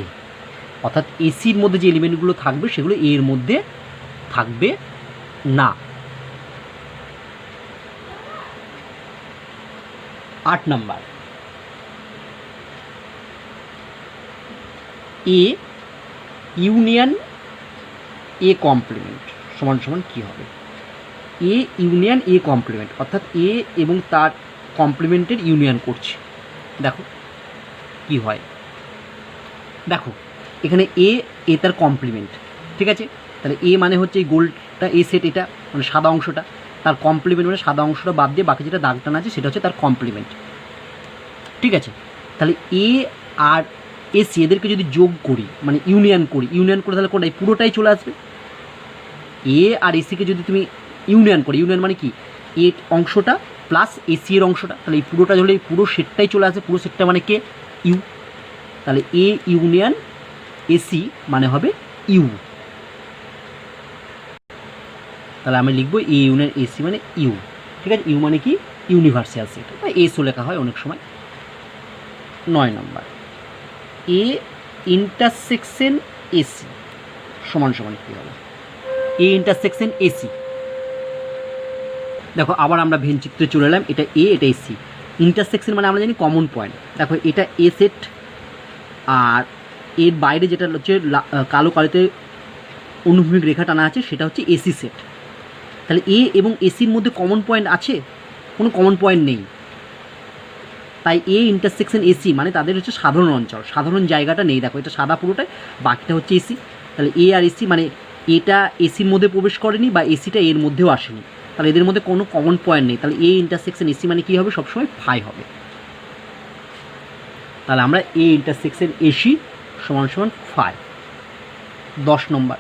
অর্থাৎ এসির মধ্যে যে এলিমেন্টগুলো থাকবে সেগুলো এর মধ্যে থাকবে না। 8 number, A union A complement সমান সমান কী হবে, এ ইউনিয়ন এ কমপ্লিমেন্ট, অর্থাৎ এ এবং তার কমপ্লিমেন্টের ইউনিয়ন করছে। দেখো কি হয়, দেখো এখানে এ তার কমপ্লিমেন্ট, ঠিক আছে, তাহলে এ মানে হচ্ছে এই গোলটা এ সেট, এটা মানে সাদা অংশটা, তার কমপ্লিমেন্ট মানে সাদা অংশটা বাদ দিয়ে বাকি যেটা দাগ টানা আছে সেটা হচ্ছে তার কমপ্লিমেন্ট, ঠিক আছে। তাহলে এ আর এসি এদেরকে যদি যোগ করি মানে ইউনিয়ন করি, ইউনিয়ন করে তাহলে কোনটাই পুরোটাই চলে আসবে। এ আর এসিকে যদি তুমি ইউনিয়ন করি, ইউনিয়ন মানে কি, এ অংশটা প্লাস এসি এর অংশটা, তাহলে এই পুরোটা হলে এই পুরো সেটটাই চলে আসবে, পুরো সেটটা মানে কে, ইউ, তাহলে এ ইউনিয়ন এসি মানে হবে ইউ, তাহলে আমি লিখবো এ ইউনিয়ন এসি মানে ইউ, ঠিক আছে। ইউ মানে কি, ইউনিভার্সাল সেট, বা এসও লেখা হয় অনেক সময়। 9 নম্বর, এ ইন্টারসেকশন এসি সমান সমান কী হবে, এ ইন্টারসেকশন এসি, দেখো আবার আমরা ভেন চিত্রে চলে এলাম, এটা এ এটা এসি, ইন্টারসেকশন মানে আমরা জানি কমন পয়েন্ট, দেখো এটা এ সেট আর এর বাইরে যেটা হচ্ছে কালো কালিতে অনুভূমিক রেখা টানা আছে সেটা হচ্ছে এসি সেট, তাহলে এ এবং এসির মধ্যে কমন পয়েন্ট আছে, কোনো কমন পয়েন্ট নেই, তাই এ ইন্টারসেকশন এসি মানে তাদের হচ্ছে সাধারণ অঞ্চল, সাধারণ জায়গাটা নেই, দেখো এটা সাদা পুরোটাই, বাকিটা হচ্ছে এসি, তাহলে এ আর এসি মানে এটা এসির মধ্যে প্রবেশ করেনি বা এসিটা এর মধ্যেও আসেনি, তাহলে এদের মধ্যে কোনো কমন পয়েন্ট নেই, তাহলে এ ইন্টারসেকশন এসি মানে কী হবে, সবসময় ফাই হবে, তাহলে আমরা এ ইন্টারসেকশন এসি সমান সমান ফাই। 10 নম্বর,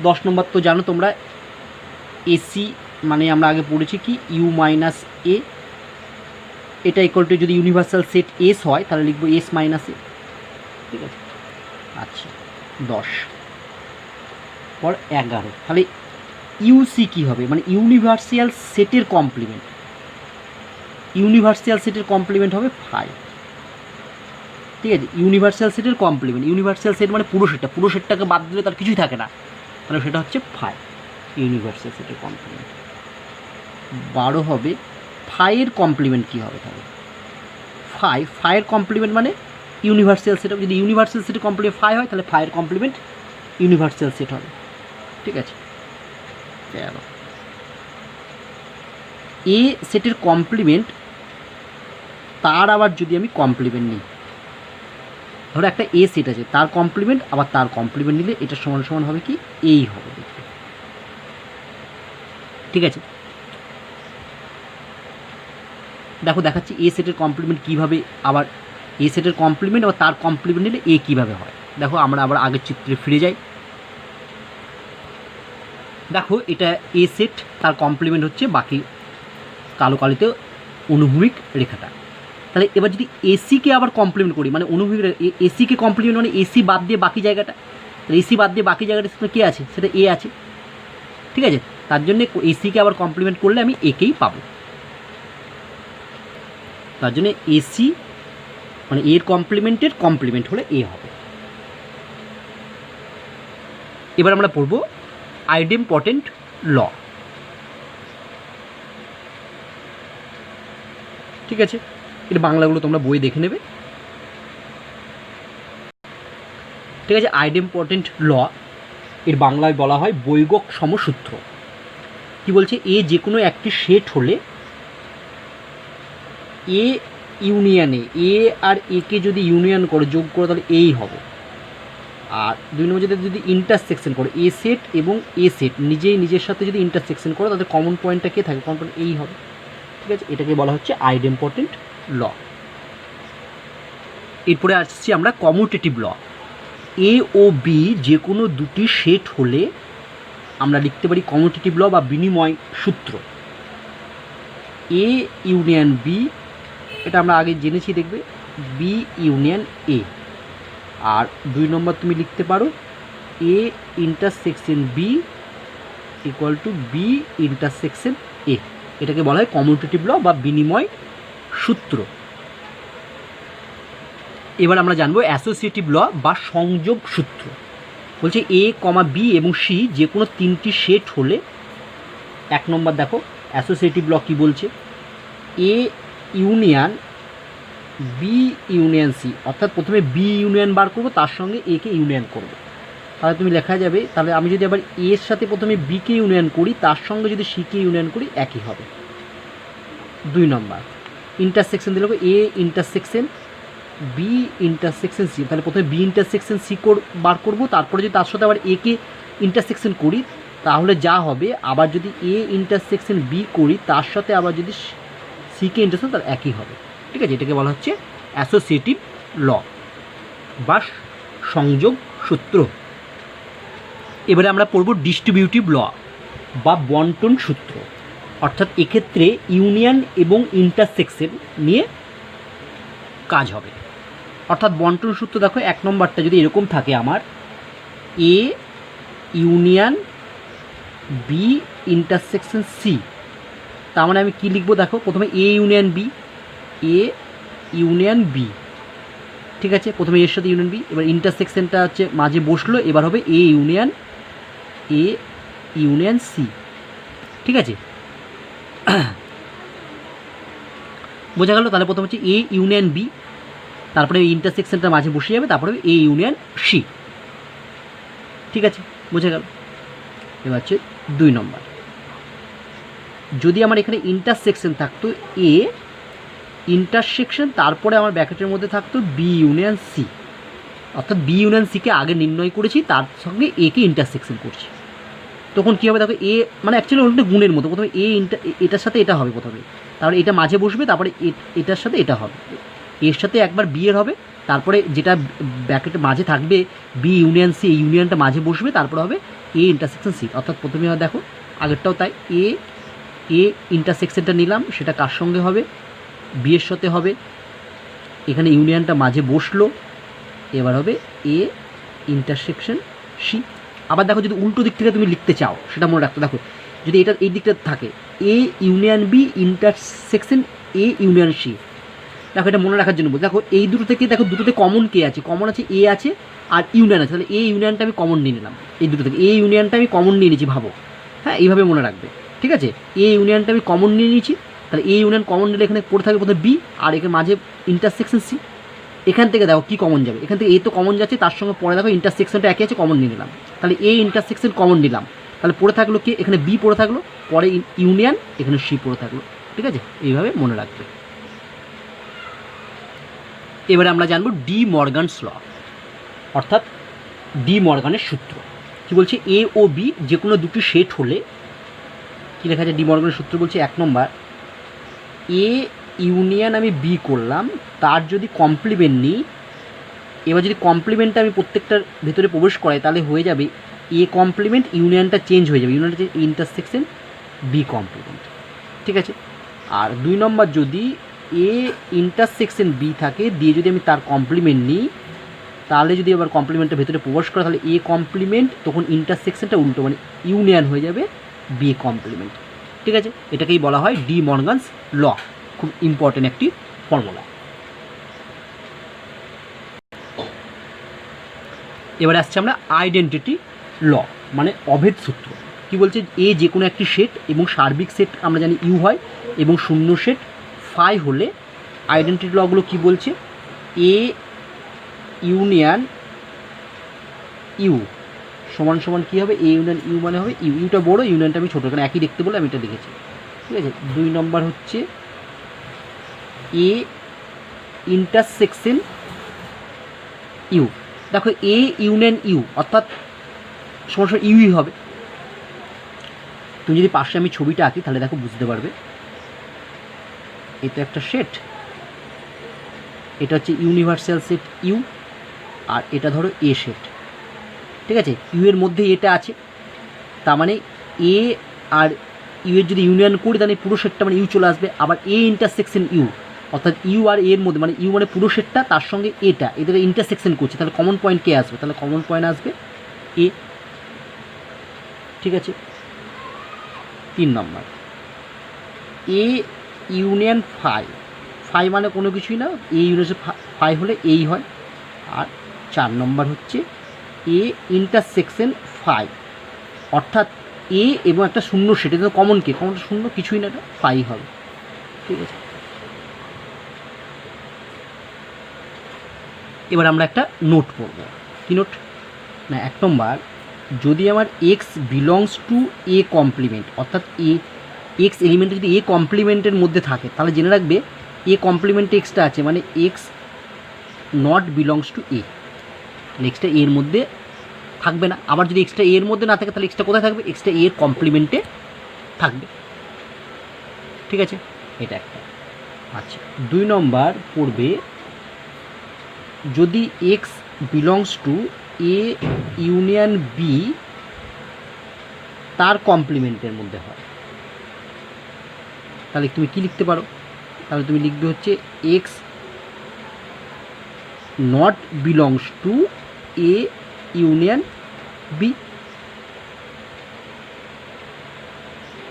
10 নম্বর তো জানো তোমরা, এসি মানে আমরা আগে পড়েছি কি, ইউ মাইনাস এ, এটা ইকুয়াল টু যদি ইউনিভার্সাল সেট এস হয় তাহলে লিখবো এস মাইনাস এ, ঠিক আছে। আচ্ছা 10 পর 11, তাহলে ইউসি কী হবে, মানে ইউনিভার্সাল সেটের কমপ্লিমেন্ট, ইউনিভার্সাল সেটের কমপ্লিমেন্ট হবে ফাই, ঠিক আছে, ইউনিভার্সাল সেটের কমপ্লিমেন্ট, ইউনিভার্সাল সেট মানে পুরো সেটটা, পুরো সেটটাকে বাদ দিলে তার কিছুই থাকে না, তাহলে সেটা হচ্ছে ফাই, ইউনিভার্সাল সেটের কমপ্লিমেন্ট। 12 হবে, ফাইয়ের কমপ্লিমেন্ট কী হবে, তাহলে ফাইয়ের কমপ্লিমেন্ট মানে ইউনিভার্সাল সেট, যদি ইউনিভার্সাল সেটের কমপ্লিমেন্ট ফাই হয় তাহলে ফাইয়ের কমপ্লিমেন্ট ইউনিভার্সাল সেট হবে, ঠিক আছে। এ সেটের কমপ্লিমেন্ট তার আবার যদি আমি কমপ্লিমেন্ট নিই, ধরো একটা এ সেট আছে তার কমপ্লিমেন্ট আবার তার কমপ্লিমেন্ট নিলে এটা সমান সমান হবে কি, এই হবে দেখবে, ঠিক আছে। দেখো দেখাচ্ছি এ সেটের কমপ্লিমেন্ট কীভাবে, আবার এ সেটের কমপ্লিমেন্ট আবার তার কমপ্লিমেন্ট নিলে এ কীভাবে হয়, দেখো আমরা আবার আগের চিত্রে ফিরে যাই, দেখো এটা এ সেট, তার কমপ্লিমেন্ট হচ্ছে বাকি কালো কালিতে অনুভূমিক রেখাটা, তাহলে এবার যদি এসিকে আবার কমপ্লিমেন্ট করি মানে অনুভূমিক এসিকে কমপ্লিমেন্ট মানে এসি বাদ দিয়ে বাকি জায়গাটা, তাহলে এসি বাদ দিয়ে বাকি জায়গাটা সেটা কে আছে, সেটা এ আছে, ঠিক আছে, তার জন্যে এসিকে আবার কমপ্লিমেন্ট করলে আমি একেই পাবো, তার জন্য এসি মানে এর কমপ্লিমেন্টের কমপ্লিমেন্ট হলে এ হবে। এবার আমরা পড়ব আইডেমপটেন্ট ল, ঠিক আছে, এর বাংলাগুলো তোমরা বই দেখে নেবে, ঠিক আছে। আইডেমপটেন্ট ল এর বাংলায় বলা হয় বৈগক সমসূত্র, কি বলছে, এ যে কোনো একটি সেট হলে এ ইউনিয়নে এ আর একে যদি ইউনিয়ন করে যোগ করে তাহলে এই হবে, আর 2 নম্বর যদি ইন্টারসেকশন করে এ সেট এবং এ সেট নিজের সাথে যদি ইন্টারসেকশন করে তাদের কমন পয়েন্টটা কে থাকে, কমন পয়েন্ট এই হবে, ঠিক আছে, এটাকে বলা হচ্ছে আইডেমপটেন্ট ল। এরপরে আসছি আমরা কমিউটেটিভ ল, এ ও বি যে কোনো দুটি সেট হলে আমরা লিখতে পারি কমিউটেটিভ ল বা বিনিময় সূত্র, এ ইউনিয়ন বি, এটা আমরা আগে জেনেছি দেখবে, বি ইউনিয়ন এ, আর 2 নম্বর তুমি লিখতে পারো A intersection B equal to B intersection A, এটাকে বলা হয় কমিউটেটিভ ল বা বিনিময় সূত্র। এবার আমরা জানবো অ্যাসোসিয়েটিভ ল বা সংযোগ সূত্র। বলছে এ কমা বি এবং সি যে কোনো তিনটি সেট হলে, এক নম্বর দেখো অ্যাসোসিয়েটিভ ল কী বলছে, A union B union C, অর্থাৎ প্রথমে বি ইউনিয়ন বার করবো, তার সঙ্গে এ কে ইউনিয়ন করবো। তাহলে তুমি লেখা যাবে, তাহলে আমি যদি আবার এর সাথে প্রথমে বিকে ইউনিয়ন করি, তার সঙ্গে যদি সিকে ইউনিয়ন করি একই হবে। 2 নম্বর ইন্টারসেকশন দিলে A intersection B intersection C, তাহলে প্রথমে বি ইন্টারসেকশন সি বার করবো, তারপরে যদি তার সাথে আবার এ কে ইন্টারসেকশন করি তাহলে যা হবে, আবার যদি এ ইন্টারসেকশন বি করি তার সাথে আবার যদি সিকে ইন্টারসেকশন, তার একই হবে। ঠিক আছে, এটাকে বলা হচ্ছে অ্যাসোসিয়েটিভ ল বা সংযোগ সূত্র। এবারে আমরা পড়ব ডিস্ট্রিবিউটিভ ল বা বন্টন সূত্র, অর্থাৎ এক্ষেত্রে ইউনিয়ন এবং ইন্টারসেকশন নিয়ে কাজ হবে। অর্থাৎ বন্টন সূত্র দেখো, এক নম্বরটা যদি এরকম থাকে আমার A union B intersection C, তার মানে আমি কী লিখবো দেখো, প্রথমে A union B, A union B, ঠিক আছে, প্রথমে এর সাথে ইউনিয়ন বি, এবার ইন্টারসেকশনটা হচ্ছে মাঝে বসলো, এবার হবে এ ইউনিয়ন সি। ঠিক আছে, বোঝা গেল? তাহলে প্রথম হচ্ছে এ ইউনিয়ন বি, তারপরে ইন্টারসেকশনটা মাঝে বসে যাবে, তারপরে এ ইউনিয়ন সি। ঠিক আছে, বোঝা গেল? এবার হচ্ছে 2 নম্বর, যদি আমার এখানে ইন্টারসেকশন থাকতো এ ইন্টারসেকশন, তারপরে আমার ব্র্যাকেটের মধ্যে থাকতো বি ইউনিয়ন সি, অর্থাৎ বি ইউনিয়ন সিকে আগে নির্ণয় করেছি, তার সঙ্গে এ কে ইন্টারসেকশন করছি, তখন কী হবে দেখো, এ মানে অ্যাকচুয়ালি অনেকটা গুণের মতো, প্রথমে এ এটার সাথে এটা হবে প্রথমে, তারপরে এটা মাঝে বসবে, তারপরে এটার সাথে এটা হবে, এর সাথে একবার বি এর হবে, তারপরে যেটা ব্র্যাকেটের মাঝে থাকবে বি ইউনিয়ন সি, এই ইউনিয়নটা মাঝে বসবে, তারপরে হবে এ ইন্টারসেকশন সি। অর্থাৎ প্রথমে দেখো আগেরটাও তাই, এ ইন্টারসেকশনটা নিলাম, সেটা কার সঙ্গে হবে, বি এর সাথে হবে, এখানে ইউনিয়নটা মাঝে বসলো, এবার হবে এ ইন্টারসেকশন সি। আবার দেখো যদি উল্টো দিক থেকে তুমি লিখতে চাও সেটা মনে রাখতে, দেখো যদি এটা এই দিকটা থাকে A union B intersection A union C, দেখো এটা মনে রাখার জন্য বলছি। দেখো এই দুটো থেকে, দেখো দুটোতে কমন কে আছে, কমন আছে এ আছে আর ইউনিয়ন আছে, তাহলে এ ইউনিয়নটা আমি কমন নিয়ে নিলাম, এই দুটো থেকে এ ইউনিয়নটা আমি কমন নিয়ে নিয়েছি, ভাবো, হ্যাঁ এইভাবে মনে রাখবে। ঠিক আছে, এ ইউনিয়নটা আমি কমন নিয়ে নিয়েছি, তাহলে এ ইউনিয়ন কমন নিলে এখানে পড়ে থাকবে প্রথমে বি, আর এখানে মাঝে ইন্টারসেকশন সি। এখান থেকে দেখো কী কমন যাবে, এখান থেকে এ তো কমন যাচ্ছে, তার সঙ্গে পরে দেখো ইন্টারসেকশনটা একই আছে, কমন নিয়ে নিলাম, তাহলে এ ইন্টারসেকশন কমন নিলাম, তাহলে পড়ে থাকলো কি, এখানে বি পড়ে থাকলো, পরে ইউনিয়ন, এখানে সি পড়ে থাকলো। ঠিক আছে, এইভাবে মনে রাখবে। এবারে আমরা জানবো ডি মর্গানস ল, অর্থাৎ ডি মর্গানের সূত্র। কি বলছে, এ ও বি যে কোনো দুটি সেট হলে কী লেখা যায়, ডি মর্গানের সূত্র বলছে, 1 নম্বর এ ইউনিয়ন আমি বি করলাম, তার যদি কমপ্লিমেন্ট নিই, এবার যদি কমপ্লিমেন্টটা আমি প্রত্যেকটার ভেতরে প্রবেশ করাই, তাহলে হয়ে যাবে এ কমপ্লিমেন্ট, ইউনিয়নটা চেঞ্জ হয়ে যাবে, ইউনিয়নটা ইন্টারসেকশন বি কমপ্লিমেন্ট। ঠিক আছে, আর 2 নম্বর যদি এ ইন্টারসেকশন বি থাকে, দিয়ে যদি আমি তার কমপ্লিমেন্ট নিই, তাহলে যদি আবার কমপ্লিমেন্টের ভেতরে প্রবেশ করে, তাহলে এ কমপ্লিমেন্ট, তখন ইন্টারসেকশনটা উল্টো, মানে ইউনিয়ন হয়ে যাবে বি কমপ্লিমেন্ট। ঠিক আছে, এটাকেই বলা হয় ডি মর্গানস ল, খুব ইম্পর্টেন্ট একটি ফর্মুলা। এবারে আসছে আমরা আইডেন্টিটি ল, মানে অভেদ সূত্র। কি বলছে, এ যে কোনো একটি সেট এবং সার্বিক সেট আমরা জানি ইউ হয়, এবং শূন্য সেট ফাই হলে আইডেন্টিটি লগুলো কি বলছে, এ ইউনিয়ন ইউ সমান সমান কী হবে, এ ইউনিয়ন ইউ মানে হবে ইউ, ইউটা বড়ো, ইউনিয়নটা আমি ছোটো, কারণ একই দেখতে বলে আমি এটা লিখেছি। ঠিক আছে, 2 নম্বর হচ্ছে এ ইন্টারসেকশন ইউ, দেখো এ ইউনিয়ন ইউ অর্থাৎ সমান সমান ইউই হবে। তুমি যদি পাশে আমি ছবিটা আঁকি তাহলে দেখো বুঝতে পারবে, এটা একটা সেট, এটা হচ্ছে ইউনিভার্সাল সেট ইউ, আর এটা ধরো এ সেট। ঠিক আছে, ইউ এর মধ্যে এটা আছে, তার মানে এ আর ইউ এর যদি ইউনিয়ন করি তাহলে পুরো সেটটা মানে ইউ চলে আসবে। আবার এ ইন্টারসেকশন ইউ, অর্থাৎ ইউ আর এর মধ্যে, মানে ইউ মানে পুরো সেটটা, তার সঙ্গে এটা, এদের ইন্টারসেকশন করছে, তাহলে কমন পয়েন্ট কে আসবে, তাহলে কমন পয়েন্ট আসবে এ, ঠিক আছে। 3 নম্বর এ ইউনিয়ন ফাই, ফাই মানে কোনো কিছুই না, এ ইউনিয়ন ফাই হলে এই হয়। আর 4 নম্বর হচ্ছে এ ইন্টারসেকশন ফাই, অর্থাৎ এ এবং একটা শূন্য, সেটা তো কমন, কে কমন শূন্য, কিছুই না, এটা ফাই হবে, ঠিক আছে। এবার আমরা একটা নোট পড়ব। কি নোট না, 1 নম্বর, যদি আমার x belongs to A complement, অর্থাৎ এক্স এলিমেন্ট যদি এ কমপ্লিমেন্টের মধ্যে থাকে, তাহলে জেনে রাখবে এ কমপ্লিমেন্টে এক্সটা আছে, মানে x not belongs to A, extra এর মধ্যে থাকবে না। আবার যদি এক্সটা এর মধ্যে না থাকে, তাহলে এক্সটা কোথায় থাকবে, এক্সটা এর কমপ্লিমেন্টে থাকবে, ঠিক আছে, এটা একটা। আচ্ছা, 2 নম্বর পড়বে, যদি x belongs to A union B তার কমপ্লিমেন্টের মধ্যে হয়, তাহলে তুমি কি লিখতে পারো, তাহলে তুমি লিখবে হচ্ছে x not belongs to A union B,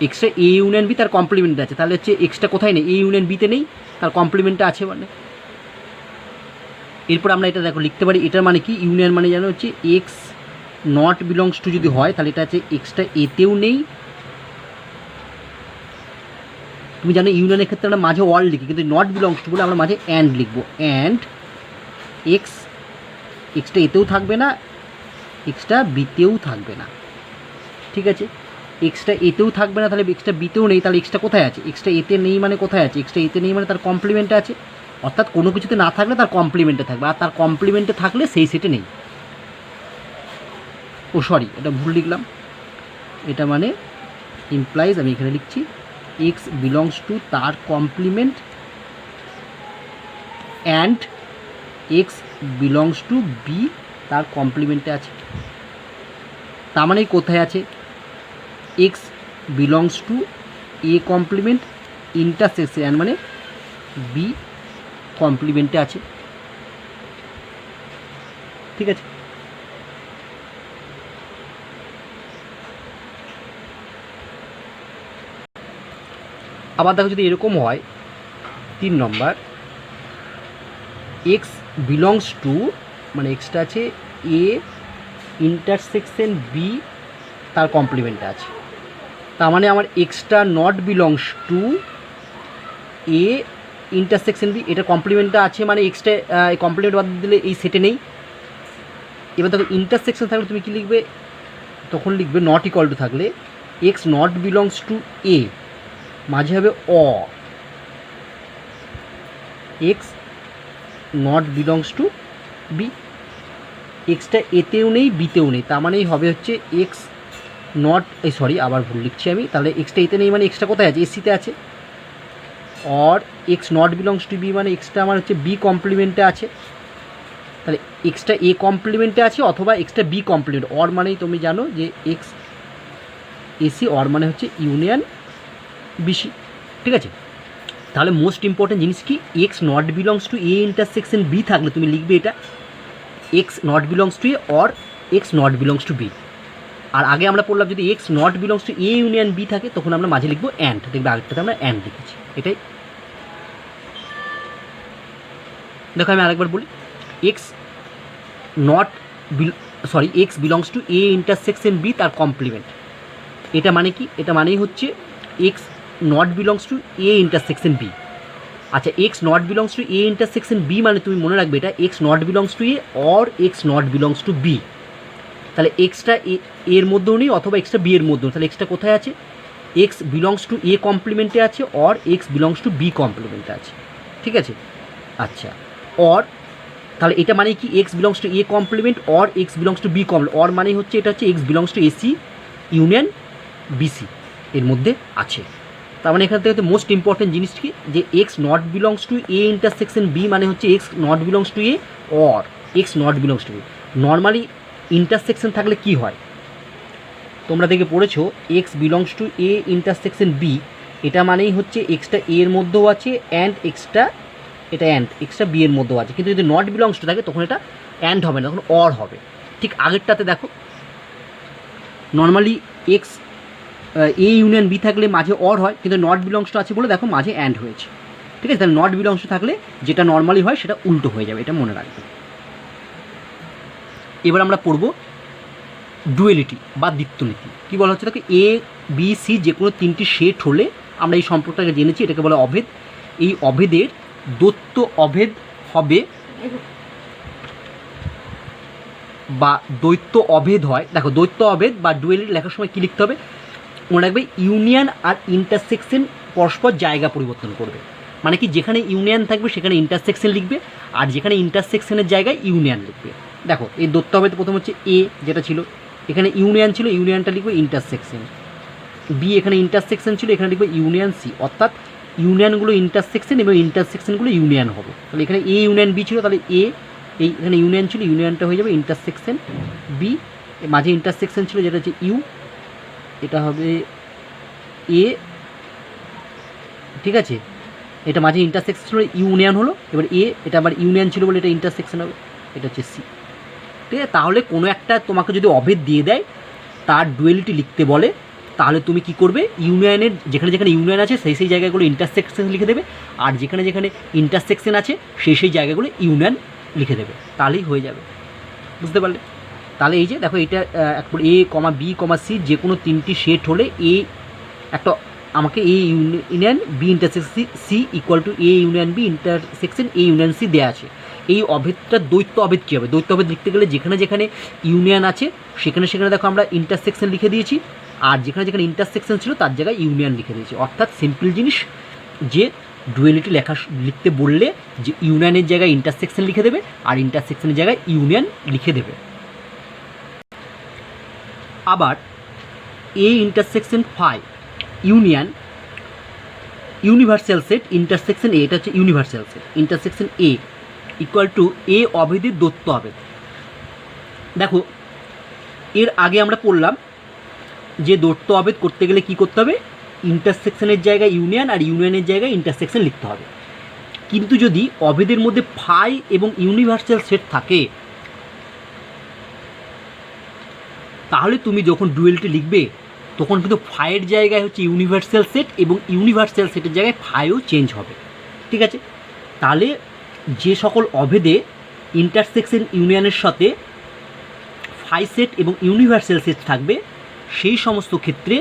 এক্সটা এ ইউনিয়ন বি তার কমপ্লিমেন্টে আছে, তাহলে হচ্ছে এক্সটা কোথায় নেই, এ ইউনিয়ন বিতে নেই, তার কমপ্লিমেন্টে আছে মানে। এরপর আমরা এটা দেখো লিখতে পারি, এটার মানে কি, ইউনিয়ন মানে জানো হচ্ছে এক্স নট বিলংস টু যদি হয়, তাহলে এটা আছে এক্সটা এতেও নেই। তুমি জানো ইউনিয়নের ক্ষেত্রে আমরা মাঝে অল লিখি, কিন্তু নট বিলংস টু বলে আমরা মাঝে অ্যান্ড লিখবো, অ্যান্ড এক্সটা এতেও থাকবে না, এক্সটা বিতেও থাকবে না, ঠিক আছে। এক্সটা এতেও থাকবে না, তাহলে এক্সটা বিতেও নেই, তাহলে এক্সটা কোথায় আছে, এক্সটা এতে নেই মানে কোথায় আছে, এক্সটা এতে নেই মানে তার কমপ্লিমেন্টে আছে, অর্থাৎ কোনো কিছুতে না থাকলে তার কমপ্লিমেন্টে থাকবে, আর তার কমপ্লিমেন্টে থাকলে সেই সেটে নেই। ও সরি, এটা ভুল লিখলাম, এটা মানে ইমপ্লাইজ, আমি এখানে লিখছি এক্স বিলংস টু তার complement and x belongs to B তার কমপ্লিমেন্টে আছে, তার মানে কোথায় আছে, x belongs to A complement intersection মানে বি কমপ্লিমেন্টে আছে, ঠিক আছে। আবার দেখো যদি এরকম হয়, 3 নম্বর, এক্স বিলংস টু মানে এক্সটা আছে এ ইন্টারসেকশন বি তার কমপ্লিমেন্টে আছে, তার মানে আমার এক্সটা not belongs to A intersection B, এটা কমপ্লিমেন্টটা আছে, মানে এক্সটা কমপ্লিমেন্ট বাদ দিলে এই সেটে নেই। এবার দেখো ইন্টারসেকশন থাকলে তুমি কি লিখবে, তখন লিখবে নট ইকুয়াল টু থাকলে X not belongs to A, মাঝে হবে অ, X not belongs to B, এক্সটা এতেও নেই বিতেও নেই, তার মানেই হবে হচ্ছে এক্স নট, সরি আবার ভুল লিখছি আমি, তাহলে এক্সটা এতে নেই মানে এক্সটা কোথায় আছে, এসিতে আছে, or x not belongs to B মানে এক্সটা আমার হচ্ছে বি কমপ্লিমেন্টে আছে, তাহলে এক্সটা এ কমপ্লিমেন্টে আছে অথবা এক্সটা বি কমপ্লিমেন্ট, অর মানেই তুমি জানো যে এক্স এসি, অর মানে হচ্ছে ইউনিয়ন বিসি, ঠিক আছে। তাহলে মোস্ট ইম্পর্টেন্ট জিনিস কি, X not belongs to A intersection B থাকলে তুমি লিখবে এটা X not belongs to A or x not belongs to B. আর আগে আমরা পড়লাম যদি X not belongs to A union B থাকে, তখন আমরা মাঝে লিখবো অ্যান্ড, দেখবে আগেরটাতে আমরা অ্যান্ড লিখেছি, এটাই। দেখো আমি আরেকবার বলি, X not X belongs to A intersection B তার কমপ্লিমেন্ট, এটা মানে কি, এটা মানেই হচ্ছে x not belongs to A intersection B. আচ্ছা, X not belongs to A intersection B মানে তুমি মনে রাখবে এটা X not belongs to A or x not belongs to B, তাহলে এক্সটা এর মধ্যেও নেই অথবা এক্সটা বি এর মধ্যেও, তাহলে এক্সটা কোথায় আছে, এক্স বিলংস টু এ কমপ্লিমেন্টে আছে or X belongs to B কমপ্লিমেন্টে আছে, ঠিক আছে। আচ্ছা, অর তাহলে এটা মানে কি X belongs to A complement or X belongs to B complement, or মানে হচ্ছে এটা হচ্ছে X belongs to AC union BC এর মধ্যে আছে। তার মানে এখান থেকে মোস্ট ইম্পর্টেন্ট জিনিস কি, যে x not belongs to A intersection B মানে হচ্ছে x not belongs to A or x not belongs to B. Normally intersection থাকলে কি হয়, তোমরা দেখে পড়েছো x belongs to A intersection B, এটা মানেই হচ্ছে এক্সটা এ এর মধ্যেও আছে অ্যান্ড এক্সটা এটা অ্যান্ড এক্সটা বি এর মধ্যেও আছে, কিন্তু যদি নট বিলংস টু থাকে তখন এটা অ্যান্ড হবে না, তখন অর হবে। ঠিক আগেরটাতে দেখো normally x A union B থাকলে মাঝে অর হয়, কিন্তু নট বিলংস টু আছে বলে দেখো মাঝে অ্যান্ড হয়েছে। ঠিক আছে, তাহলে নট বিলংস টু থাকলে যেটা নর্মালি হয় সেটা উল্টো হয়ে যাবে, এটা মনে রাখবে। এবার আমরা পড়ব ডুয়েলিটি বা দ্বিত্বনীতি। কী বলা হচ্ছে দেখো, এ বি সি যে কোনো তিনটি সেট হলে আমরা এই সম্পর্কটাকে জেনেছি, এটাকে বলে অভেদ। এই অভেদের দ্বৈত অভেদ হবে বা দ্বৈত অভেদ হয়। দেখো দ্বৈত অভেদ বা ডুয়েলিটি লেখার সময় কী লিখতে হবে মনে রাখবে, ইউনিয়ন আর ইন্টারসেকশন পরস্পর জায়গা পরিবর্তন করবে। মানে কি, যেখানে ইউনিয়ন থাকবে সেখানে ইন্টারসেকশন লিখবে, আর যেখানে ইন্টারসেকশনের জায়গায় ইউনিয়ন লিখবে। দেখো এই দ্বৈত অভেদ প্রথম হচ্ছে এ যেটা ছিল, এখানে ইউনিয়ন ছিল, ইউনিয়নটা লিখবে ইন্টারসেকশন। বি এখানে ইন্টারসেকশন ছিল, এখানে লিখবে ইউনিয়ন সি, অর্থাৎ ইউনিয়নগুলো ইন্টারসেকশন এবং ইন্টারসেকশনগুলো ইউনিয়ন হবে। তাহলে এখানে এ ইউনিয়ন বি ছিল, তাহলে এ এই এখানে ইউনিয়ন ছিল, ইউনিয়নটা হয়ে যাবে ইন্টারসেকশন বি, মাঝে ইন্টারসেকশন ছিল যেটা হচ্ছে ইউ, এটা হবে এ। ঠিক আছে, এটা মাঝে ইন্টারসেকশন ছিল, ইউনিয়ন হলো, এবার এ, এটা আবার ইউনিয়ন ছিল বলে এটা ইন্টারসেকশন হবে, এটা হচ্ছে সি। ঠিক আছে, তাহলে কোনো একটা তোমাকে যদি অভেদ দিয়ে দেয় তার ডুয়েলিটি লিখতে বলে, তাহলে তুমি কি করবে, ইউনিয়নের যেখানে যেখানে ইউনিয়ন আছে সেই সেই জায়গাগুলো ইন্টারসেকশন লিখে দেবে, আর যেখানে যেখানে ইন্টারসেকশন আছে সেই সেই জায়গাগুলো ইউনিয়ন লিখে দেবে, তাহলেই হয়ে যাবে। বুঝতে পারলে? তাহলে এই যে দেখো, এটা এ কমা বি কমা সি যে কোনো তিনটি সেট হলে এ একটা আমাকে A union B intersection C equal to A union B intersection A union C দেওয়া আছে। এই অভেদটা দ্বৈত অভেদ কী হবে, দ্বৈত অভেদ লিখতে গেলে যেখানে যেখানে ইউনিয়ন আছে সেখানে সেখানে দেখো আমরা ইন্টারসেকশন লিখে দিয়েছি, আর যেখানে যেখানে ইন্টারসেকশন ছিল তার জায়গায় ইউনিয়ন লিখে দিয়েছি। অর্থাৎ সিম্পল জিনিস, যে ডুয়েলিটি লিখতে বললে যে ইউনিয়নের জায়গায় ইন্টারসেকশন লিখে দেবে, আর ইন্টারসেকশনের জায়গায় ইউনিয়ন লিখে দেবে। আবার A intersection phi union universal set intersection A, এটা হচ্ছে universal set intersection A equal to A অভেদের দ্বৈত অভেদ। দেখো এর আগে আমরা পড়লাম যে দ্বৈত অভেদ করতে গেলে কি করতে হবে, ইন্টারসেকশনের জায়গায় ইউনিয়ন আর ইউনিয়নের জায়গায় ইন্টারসেকশন লিখতে হবে। কিন্তু যদি অভেদের মধ্যে ফাই এবং ইউনিভার্সাল সেট থাকে, তাহলে তুমি যখন ডুয়েলিটি লিখবে তখন কিন্তু ফাইয়ের জায়গায় হচ্ছে ইউনিভার্সাল সেট এবং ইউনিভার্সাল সেটের জায়গায় ফাইও চেঞ্জ হবে। ঠিক আছে, তাহলে যে সকল অভেদে ইন্টারসেকশন ইউনিয়নের সাথে ফাই সেট এবং ইউনিভার্সাল সেট থাকবে সেই সমস্ত ক্ষেত্রে,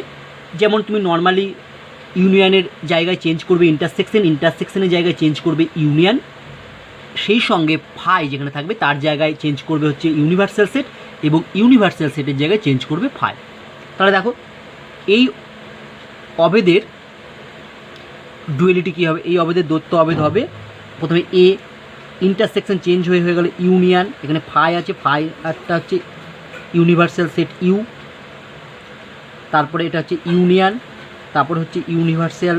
যেমন তুমি নর্মালি ইউনিয়নের জায়গায় চেঞ্জ করবে ইন্টারসেকশন, ইন্টারসেকশনের জায়গায় চেঞ্জ করবে ইউনিয়ন, সেই সঙ্গে ফাই যেখানে থাকবে তার জায়গায় চেঞ্জ করবে হচ্ছে ইউনিভার্সাল সেট, এবং ইউনিভার্সাল সেটের জায়গায় চেঞ্জ করবে ফাই। তাহলে দেখো এই অভেদের ডুয়েলিটি কী হবে, এই অভেদের দ্বৈত অভেদ হবে প্রথমে এ ইন্টারসেকশন চেঞ্জ হয়ে গেল ইউনিয়ন, এখানে ফাই আছে, ফাই একটা হচ্ছে ইউনিভার্সাল সেট ইউ, তারপরে এটা হচ্ছে ইউনিয়ন, তারপরে হচ্ছে ইউনিভার্সাল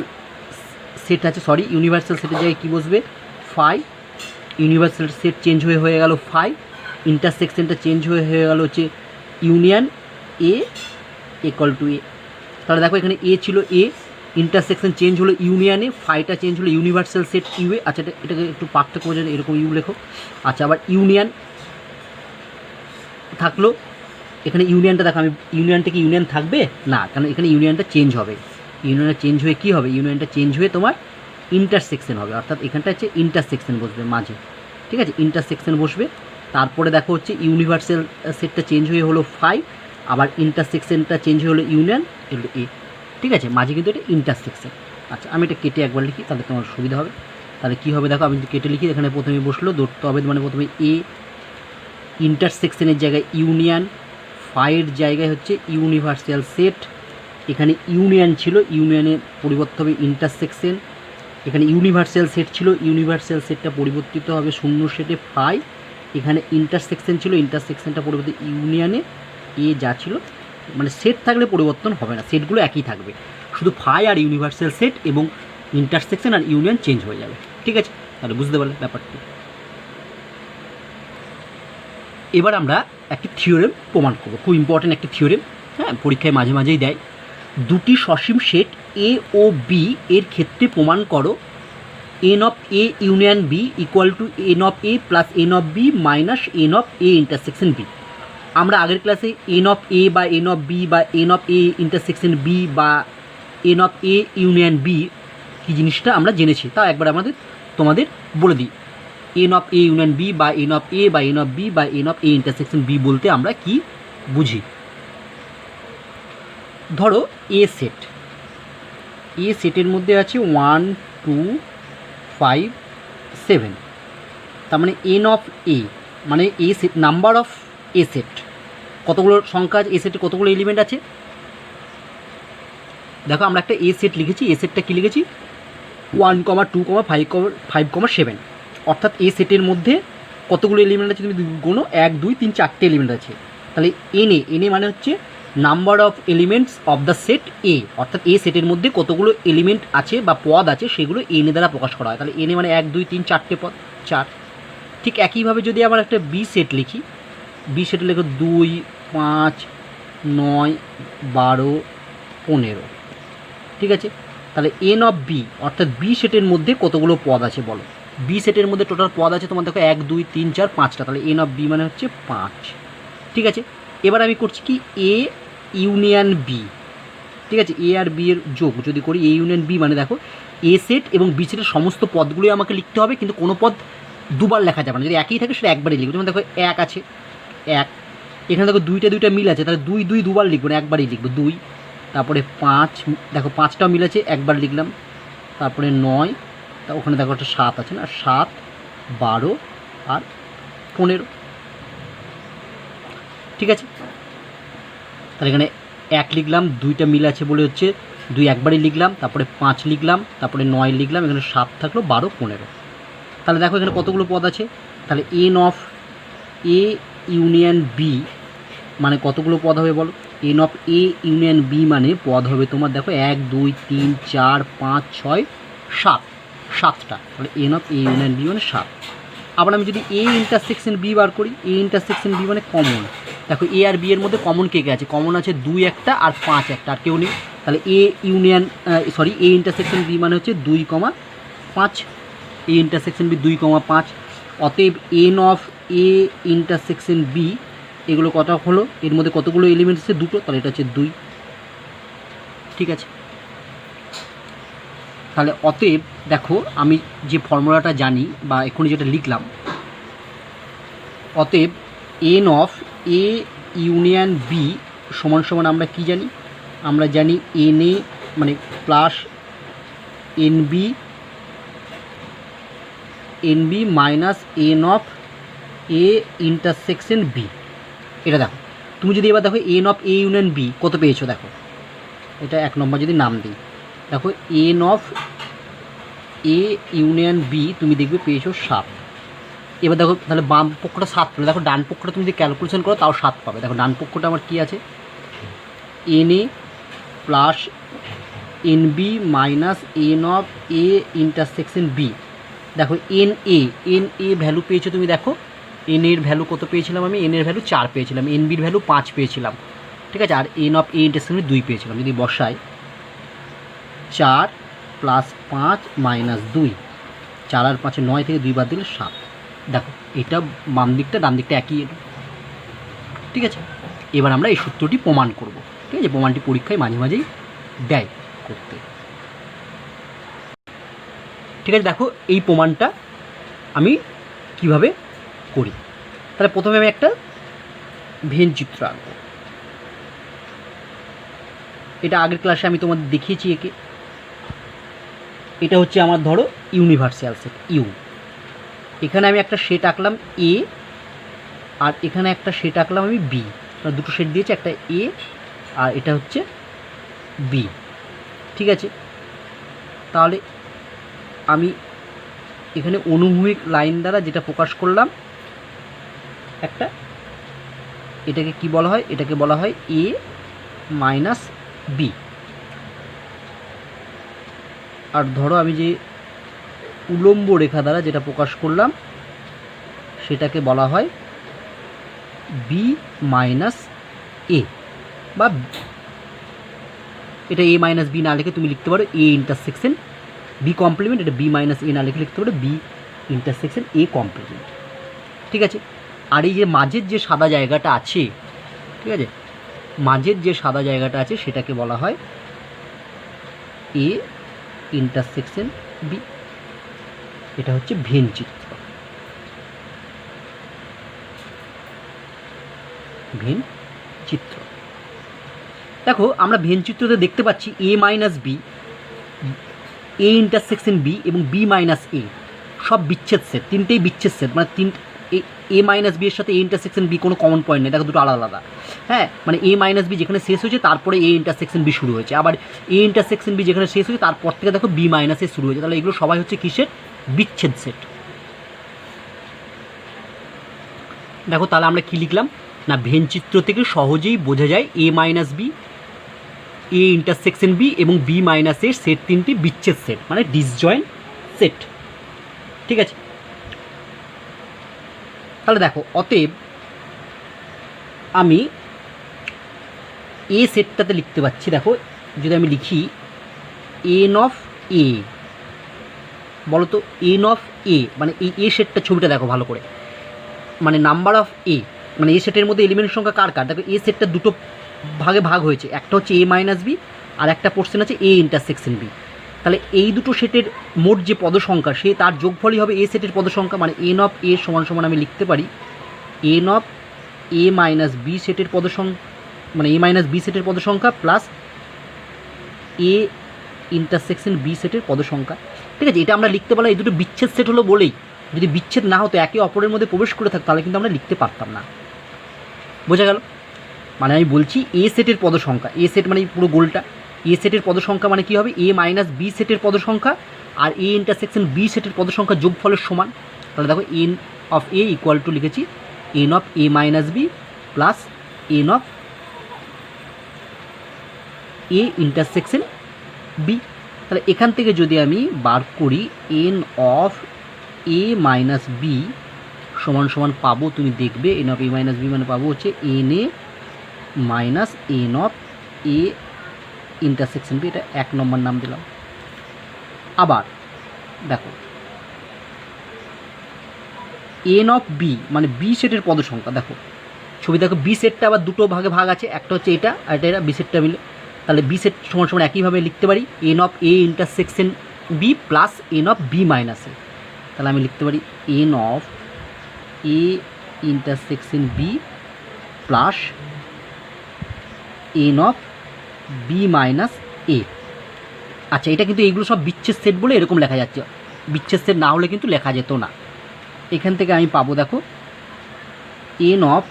সেট আছে, ইউনিভার্সাল সেটের জায়গায় কী বসবে ফাই, ইউনিভার্সাল সেট চেঞ্জ হয়ে গেল ফাই, ইন্টারসেকশনটা চেঞ্জ হয়ে গেল হচ্ছে ইউনিয়ন এ ইকুয়াল টু এ। তাহলে দেখো এখানে এ ছিল এ, ইন্টারসেকশন চেঞ্জ হলো ইউনিয়নে, ফাইটা চেঞ্জ হলো ইউনিভার্সাল সেট ইউ এ। আচ্ছা এটাকে একটু পার্থক্য করে এরকম ইউ লেখো। আচ্ছা আবার ইউনিয়ন থাকলো, এখানে ইউনিয়নটা দেখো, আমি ইউনিয়নটা কি ইউনিয়ন থাকবে না, কারণ এখানে ইউনিয়নটা চেঞ্জ হবে, ইউনিয়নটা চেঞ্জ হয়ে কী হবে, ইউনিয়নটা চেঞ্জ হয়ে তোমার ইন্টারসেকশন হবে, অর্থাৎ এখানটা হচ্ছে ইন্টারসেকশন বসবে মাঝে। ঠিক আছে, ইন্টারসেকশন বসবে, তারপরে দেখো হচ্ছে ইউনিভার্সাল সেটটা চেঞ্জ হয়ে হলো ফাই, আবার ইন্টারসেকশনটা চেঞ্জ হয়ে হলো ইউনিয়ন এগুলো এ। ঠিক আছে, মাঝে কিন্তু এটা ইন্টারসেকশন। আচ্ছা আমি এটা কেটে একবার লিখি তাহলে তোমার সুবিধা হবে। তাহলে কী হবে দেখো, আমি যদি কেটে লিখি, এখানে প্রথমে বসলো দ্বৈত অভেদ, মানে প্রথমে এ ইন্টারসেকশনের জায়গায় ইউনিয়ন, ফাইয়ের জায়গায় হচ্ছে ইউনিভার্সাল সেট, এখানে ইউনিয়ন ছিল, ইউনিয়নের পরিবর্তন হবে ইন্টারসেকশন, এখানে ইউনিভার্সাল সেট ছিল, ইউনিভার্সাল সেটটা পরিবর্তিত হবে শূন্য সেটে ফাই, এখানে ইন্টারসেকশন ছিল, ইন্টারসেকশনটা পরিবর্তিত ইউনিয়নে এ যা ছিল, মানে সেট থাকলে পরিবর্তন হবে না, সেটগুলো একই থাকবে, শুধু ফাই আর ইউনিভার্সাল সেট এবং ইন্টারসেকশন আর ইউনিয়ন চেঞ্জ হয়ে যাবে। ঠিক আছে, তাহলে বুঝতে পারলে ব্যাপারটি। এবার আমরা একটি থিওরেম প্রমাণ করব, খুব ইম্পর্টেন্ট একটি থিওরেম, হ্যাঁ পরীক্ষায় মাঝে মাঝেই দেয়। দুটি সসীম সেট এ ও বি এর ক্ষেত্রে প্রমাণ করো n of A union B equal to n of A plus n of B minus n of A intersection B. আমরা আগের ক্লাসে এন অফ এ বা এন অফ বি বা n of A intersection B বা n of A union B কী জিনিসটা আমরা জেনেছি, তা একবার তোমাদের বলে দিই। N of A union B বা এন অফ এ বা এন অফ বি বা n of A intersection B বলতে আমরা কি বুঝি। ধরো এ সেটের মধ্যে আছে 1 2 5 7, তার মানে এন অফ এ মানে A set, number of A set, কতগুলো সংখ্যা আছে এ সেটে, কতগুলো এলিমেন্ট আছে। দেখো আমরা একটা এ সেট লিখেছি, এ সেটটা কী লিখেছি 1, 2, 5, 7, অর্থাৎ এ সেটের মধ্যে কতগুলো এলিমেন্ট আছে তুমি গোনো, 1 2 3 4টে এলিমেন্ট আছে। তাহলে এনে মানে হচ্ছে number of elements of the set A, অর্থাৎ এ সেটের মধ্যে কতগুলো এলিমেন্ট আছে বা পদ আছে সেগুলো এনে দ্বারা প্রকাশ করা হয়। তাহলে এনে মানে 1 2 3 4টে পদ, 4। ঠিক একইভাবে যদি আবার একটা বি সেট লিখি, বি সেটে লেখো 2 5 9 12 15, ঠিক আছে। তাহলে এন অফ বি অর্থাৎ বি সেটের মধ্যে কতগুলো পদ আছে বলো। বি সেটের মধ্যে টোটাল পদ আছে তোমার দেখো 1 2 3 4 5টা, তাহলে এন অফ বি মানে হচ্ছে 5, ঠিক আছে। এবার আমি করছি কি এ ইউনিয়ন বি, ঠিক আছে, এ আর বি এর যোগ যদি করি এ ইউনিয়ন বি মানে দেখো এ সেট এবং বি সেটের সমস্ত পদগুলোই আমাকে লিখতে হবে, কিন্তু কোনো পদ দুবার লেখা যাবে না, যদি একই থাকে সেটা একবারই লিখবো। যেমন দেখো 1 আছে 1, এখানে দেখো 2টা মিল আছে, তাহলে 2 2 দুবার লিখবো না, একবারই লিখবো 2। তারপরে 5, দেখো 5টাও মিল আছে, একবার লিখলাম। তারপরে 9, তা ওখানে দেখো একটা 7 আছে না, 7 12 আর 15, ঠিক আছে। তাহলে এখানে 1 লিখলাম, 2টা মিল আছে বলে হচ্ছে 2 একবারই লিখলাম, তারপরে 5 লিখলাম, তারপরে 9 লিখলাম, এখানে 7 থাকলো 12 15। তাহলে দেখো এখানে কতগুলো পদ আছে, তাহলে n of A union B মানে কতগুলো পদ হবে বলো। N of A union B মানে পদ হবে তোমার দেখো 1 2 3 4 5 6 7, 7টা। তাহলে n of A union B মানে 7। আবার আমি যদি এ ইন্টারসেকশন বি বার করি, এ ইন্টারসেকশন বি মানে কমন, দেখো এ আর বি এর মধ্যে কমন কে কে আছে, কমন আছে 2 একটা আর 5 একটা, আর কেউ নেই। তাহলে A union A intersection B মানে হচ্ছে 2, 5, এ ইন্টারসেকশন বি 2, 5। অতএব n of A intersection B এগুলো কত হলো, এর মধ্যে কতগুলো এলিমেন্ট আছে 2টো, তাহলে এটা হচ্ছে 2, ঠিক আছে। তাহলে অতএব দেখো আমি যে ফর্মুলাটা জানি বা এখনই যেটা লিখলাম, অতএব n of A union B সমান সমান আমরা কি জানি, আমরা জানি এন এ মানে plus n B minus n of A intersection B. এটা দেখো তুমি যদি এবার দেখো n of A union B কত পেয়েছো, দেখো এটা 1 নম্বর যদি নাম দিই, দেখো n of A union B তুমি দেখবে পেয়েছো 7। এবার দেখো তাহলে বাম পক্ষটা 7 পেলে, দেখো ডান পক্ষটা তুমি যদি ক্যালকুলেশন করো তাও 7 পাবে। দেখো ডান পক্ষটা আমার কী আছে, n A plus n B minus n of A intersection B. দেখো এন এ ভ্যালু পেয়েছো তুমি, দেখো এন এর ভ্যালু কত পেয়েছিলাম আমি, এন এর ভ্যালু 4 পেয়েছিলাম, এন বির ভ্যালু 5 পেয়েছিলাম, ঠিক আছে। আর এন অফ এ ইন্টারসেকশন 2 পেয়েছিলাম। যদি বসাই 4 প্লাস 5 মাইনাস 2, 4 আর 5 9 থেকে 2 বাদ দিলে 7। দেখো এটা বাম দিকটা ডান দিকটা একই, ঠিক আছে। এবার আমরা এই সূত্রটি প্রমাণ করব, ঠিক আছে। প্রমাণটি পরীক্ষায় মাঝে মাঝেই দেয় করতে, ঠিক আছে। দেখো এই প্রমাণটা আমি কিভাবে করি। তাহলে প্রথমে আমি একটা ভেন চিত্র আঁকব। এটা আগের ক্লাসে আমি তোমাদের দেখিয়েছি একে। এটা হচ্ছে আমার ধরো ইউনিভার্সাল সেট ইউ। এখানে আমি একটা সেট আঁকলাম এ, আর এখানে একটা সেট আঁকলাম আমি বি। দুটো সেট দিয়েছে, একটা এ আর এটা হচ্ছে বি, ঠিক আছে। তাহলে আমি এখানে অনুভূমিক লাইন দ্বারা যেটা প্রকাশ করলাম একটা, এটাকে কি বলা হয়, এটাকে বলা হয় এ মাইনাস বি। আর ধরো আমি যে উলম্ব রেখা দ্বারা যেটা প্রকাশ করলাম সেটাকে বলা হয় বি মাইনাস এ, বা এটা এ মাইনাস বি না লিখে তুমি লিখতে পারো এ ইন্টারসেকশন বি কমপ্লিমেন্ট। এটা বি মাইনাস এ না লিখে লিখতে পারো বি ইন্টারসেকশন এ কমপ্লিমেন্ট, ঠিক আছে। আর এই যে মাঝের যে সাদা জায়গাটা আছে ঠিক আছে, মাঝের যে সাদা জায়গাটা আছে সেটাকে বলা হয় এ ইন্টারসেকশন বি। এটা হচ্ছে ভেন চিত্র, ভেন চিত্র। দেখো আমরা ভেন চিত্রতে দেখতে পাচ্ছি A minus B, A intersection B এবং বি মাইনাস এ সব বিচ্ছেদ সেট, তিনটেই বিচ্ছেদ সেট, মানে এ মাইনাস বি এর সাথে এ ইন্টারসেকশন বি কোনো কমন পয়েন্ট নেই, দেখো দুটো আলাদা আলাদা। হ্যাঁ, মানে এ মাইনাস বি যেখানে শেষ হয়েছে তারপরে এ ইন্টারসেকশন বি শুরু হয়েছে, আবার এ ইন্টারসেকশন বি যেখানে শেষ হয়েছে তারপর থেকে দেখো বি মাইনাস এ শুরু হয়েছে। তাহলে এগুলো সবাই হচ্ছে কিসের? বিচ্ছেদ সেট। দেখো তাহলে আমরা কি লিখলাম না, ভেন চিত্র থেকে সহজেই বোঝা যায় A minus B, A intersection B এবং বি মাইনাস এর সেট তিনটি বিচ্ছেদ সেট, মানে ডিসজয়েন্ট সেট। ঠিক আছে, তাহলে দেখো অতএব আমি এ সেটটাতে লিখতে পাচ্ছি, দেখো যদি আমি লিখি এন অফ এ, বলো তো এন অফ এ মানে এই এ সেটটা ছবিটা দেখো ভালো করে, মানে নাম্বার অফ এ, মানে এ সেটের মধ্যে এলিমেন্ট সংখ্যা কার কার, দেখো এ সেটটা দুটো ভাগে ভাগ হয়েছে, একটা হচ্ছে এ মাইনাস বি আর একটা পোর্শন আছে এ ইন্টারসেকশন বি। তাহলে এই দুটো সেটের মোট যে পদসংখ্যা সে তার যোগফলই হবে এ সেটের পদসংখ্যা, মানে এন অফ এ সমান সমান আমি লিখতে পারি n of A minus B সেটের পদসংখ্যা, মানে এ মাইনাস বি সেটের পদসংখ্যা প্লাস এ ইন্টারসেকশন বি সেটের পদসংখ্যা। ঠিক আছে, এটা আমরা লিখতে পারলাম, এই দুটো বিচ্ছেদ সেট হলো বলেই, যদি বিচ্ছেদ না হতো একে অপরের মধ্যে প্রবেশ করে থাকতো তাহলে কিন্তু আমরা লিখতে পারতাম না। বোঝা গেল? মানে আমি বলছি এ সেটের পদসংখ্যা, এ সেট মানে পুরো গোলটা, এ সেটের পদসংখ্যা মানে কী হবে এ মাইনাস বি সেটের পদসংখ্যা আর এ ইন্টারসেকশন বি সেটের পদসংখ্যা যোগফলের সমান। তাহলে দেখো n of A equal to লিখেছি n of A minus B plus n of A intersection B. তাহলে এখান থেকে যদি আমি বার করি n of A minus B সমান সমান পাবো, তুমি দেখবে n of A minus B মানে পাবো হচ্ছে n A minus n of A intersection B, এটা 1 নম্বর নাম দিলাম। আবার দেখো এন অফ বি মানে বি সেটের পদসংখ্যা, দেখো ছবি দেখো বি সেটটা আবার দুটো ভাগে ভাগ আছে, একটা হচ্ছে এটা আর এটা বি সেটটা মিলে, তাহলে বি সেট সমান সমান একইভাবে লিখতে পারি n of A intersection B plus n of B minus A. তাহলে আমি লিখতে পারি n of A intersection B plus n of B minus A. আচ্ছা, এটা কিন্তু এইগুলো সব বিচ্ছেদ সেট বলে এরকম লেখা যাচ্ছে, বিচ্ছেদ সেট না হলে কিন্তু লেখা যেত না। এখান থেকে আমি পাবো দেখো n of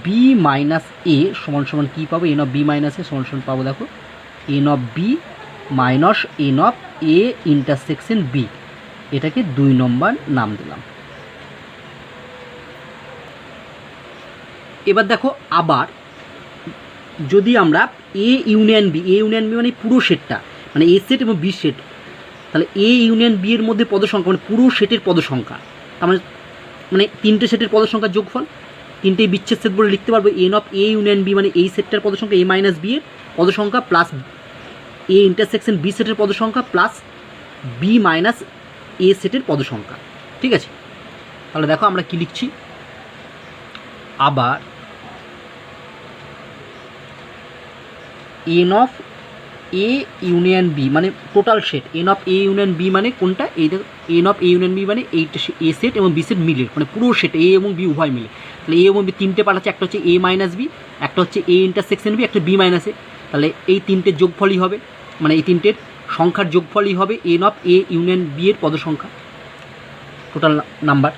B minus A সমান সমান কী পাবো, n of B minus A সমান সমান পাবো দেখো n of B minus n of A intersection B, এটাকে 2 নম্বর নাম দিলাম। এবার দেখো আবার যদি আমরা A union B, A union B মানে পুরো সেটটা, মানে এ সেট এবং বি সেট, তাহলে এ ইউনিয়ন বি এর মধ্যে পদসংখ্যা মানে পুরো সেটের পদসংখ্যা, তার মানে তিনটে সেটের পদসংখ্যার যোগফল, তিনটেই বিচ্ছেদ সেট বলে লিখতে পারবো n of A union B মানে এই সেটটার পদসংখ্যা এ মাইনাস বি এর পদসংখ্যা প্লাস এ ইন্টারসেকশন বি সেটের পদসংখ্যা প্লাস বি মাইনাস এ সেটের পদসংখ্যা। ঠিক আছে, তাহলে দেখো আমরা কি লিখছি, আবার n of A union B মানে total set, n of A union B মানে কোনটা, এই n of A union B মানে এইটা এ সেট এবং বি সেট মিলে, মানে পুরো সেট এ এবং বি উভয় মিলে। তাহলে এ এবং বি তিনটে পার্ট আছে, একটা হচ্ছে এ মাইনাস বি, একটা হচ্ছে এ ইন্টারসেকশন বি, একটা বি মাইনাস এ। তাহলে এই তিনটের যোগফলই হবে, মানে এই তিনটের সংখ্যার যোগফলই হবে n of A union B এর পদসংখ্যা টোটাল নাম্বার।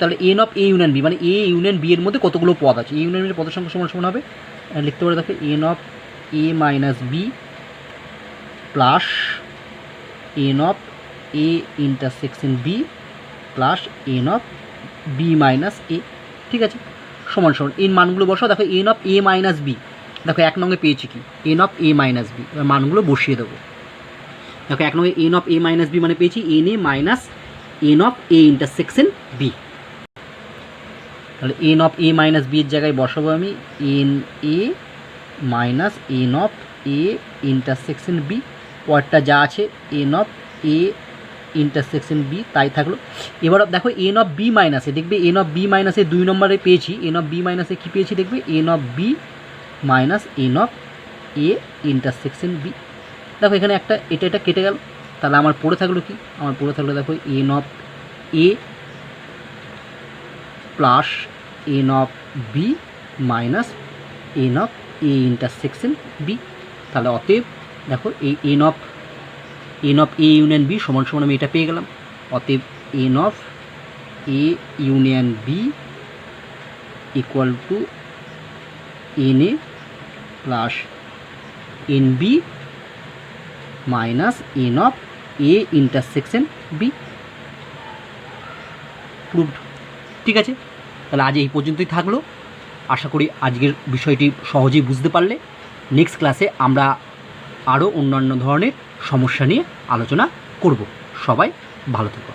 তাহলে n of A union B মানে এ ইউনিয়ন বি এর মধ্যে কতগুলো পদ আছে, এ ইউনিয়ন বি এর পদসংখ্যা সমান সমান হবে লিখতে পারে দেখো n of A minus B plus n of A intersection B plus n of B minus A. ঠিক আছে, সমান সমান এই মানগুলো বসাও, দেখো n of A minus B, দেখো 1 নঙ্গে পেয়েছি কি n of A minus B, এবার মানগুলো বসিয়ে দেবো। দেখো 1 নঙ্গে n of A minus B মানে পেয়েছি n A minus n of A intersection B. তাহলে n of A minus B এর জায়গায় বসাবো আমি n A minus n of A intersection B, পরটা যা আছে n of A intersection B, তাই থাকলো। এবার দেখো এন অফ বি মাইনাসে, দেখবে এন অফ বি মাইনাসে 2 নম্বরে পেয়েছি, এন অফ বি মাইনাসে কী পেয়েছি দেখবে n of B minus n of A intersection B. দেখো এখানে একটা এটা কেটে গেল, তাহলে আমার পড়ে থাকলো কি, আমার পড়ে থাকলো দেখো n of A plus n of B minus n of A intersection B. তাহলে অতএব দেখো এই n of A union B সমান সমান আমি এটা পেয়ে গেলাম। অতএব n of A union B equal to n A plus n B minus n of A intersection B. Proved. ঠিক আছে, তাহলে আজ এই পর্যন্তই থাকলো। আশা করি আজকের বিষয়টি সহজেই বুঝতে পারলে। নেক্সট ক্লাসে আমরা আরও অন্যান্য ধরনের সমস্যা নিয়ে আলোচনা করব। সবাই ভালো থেকো।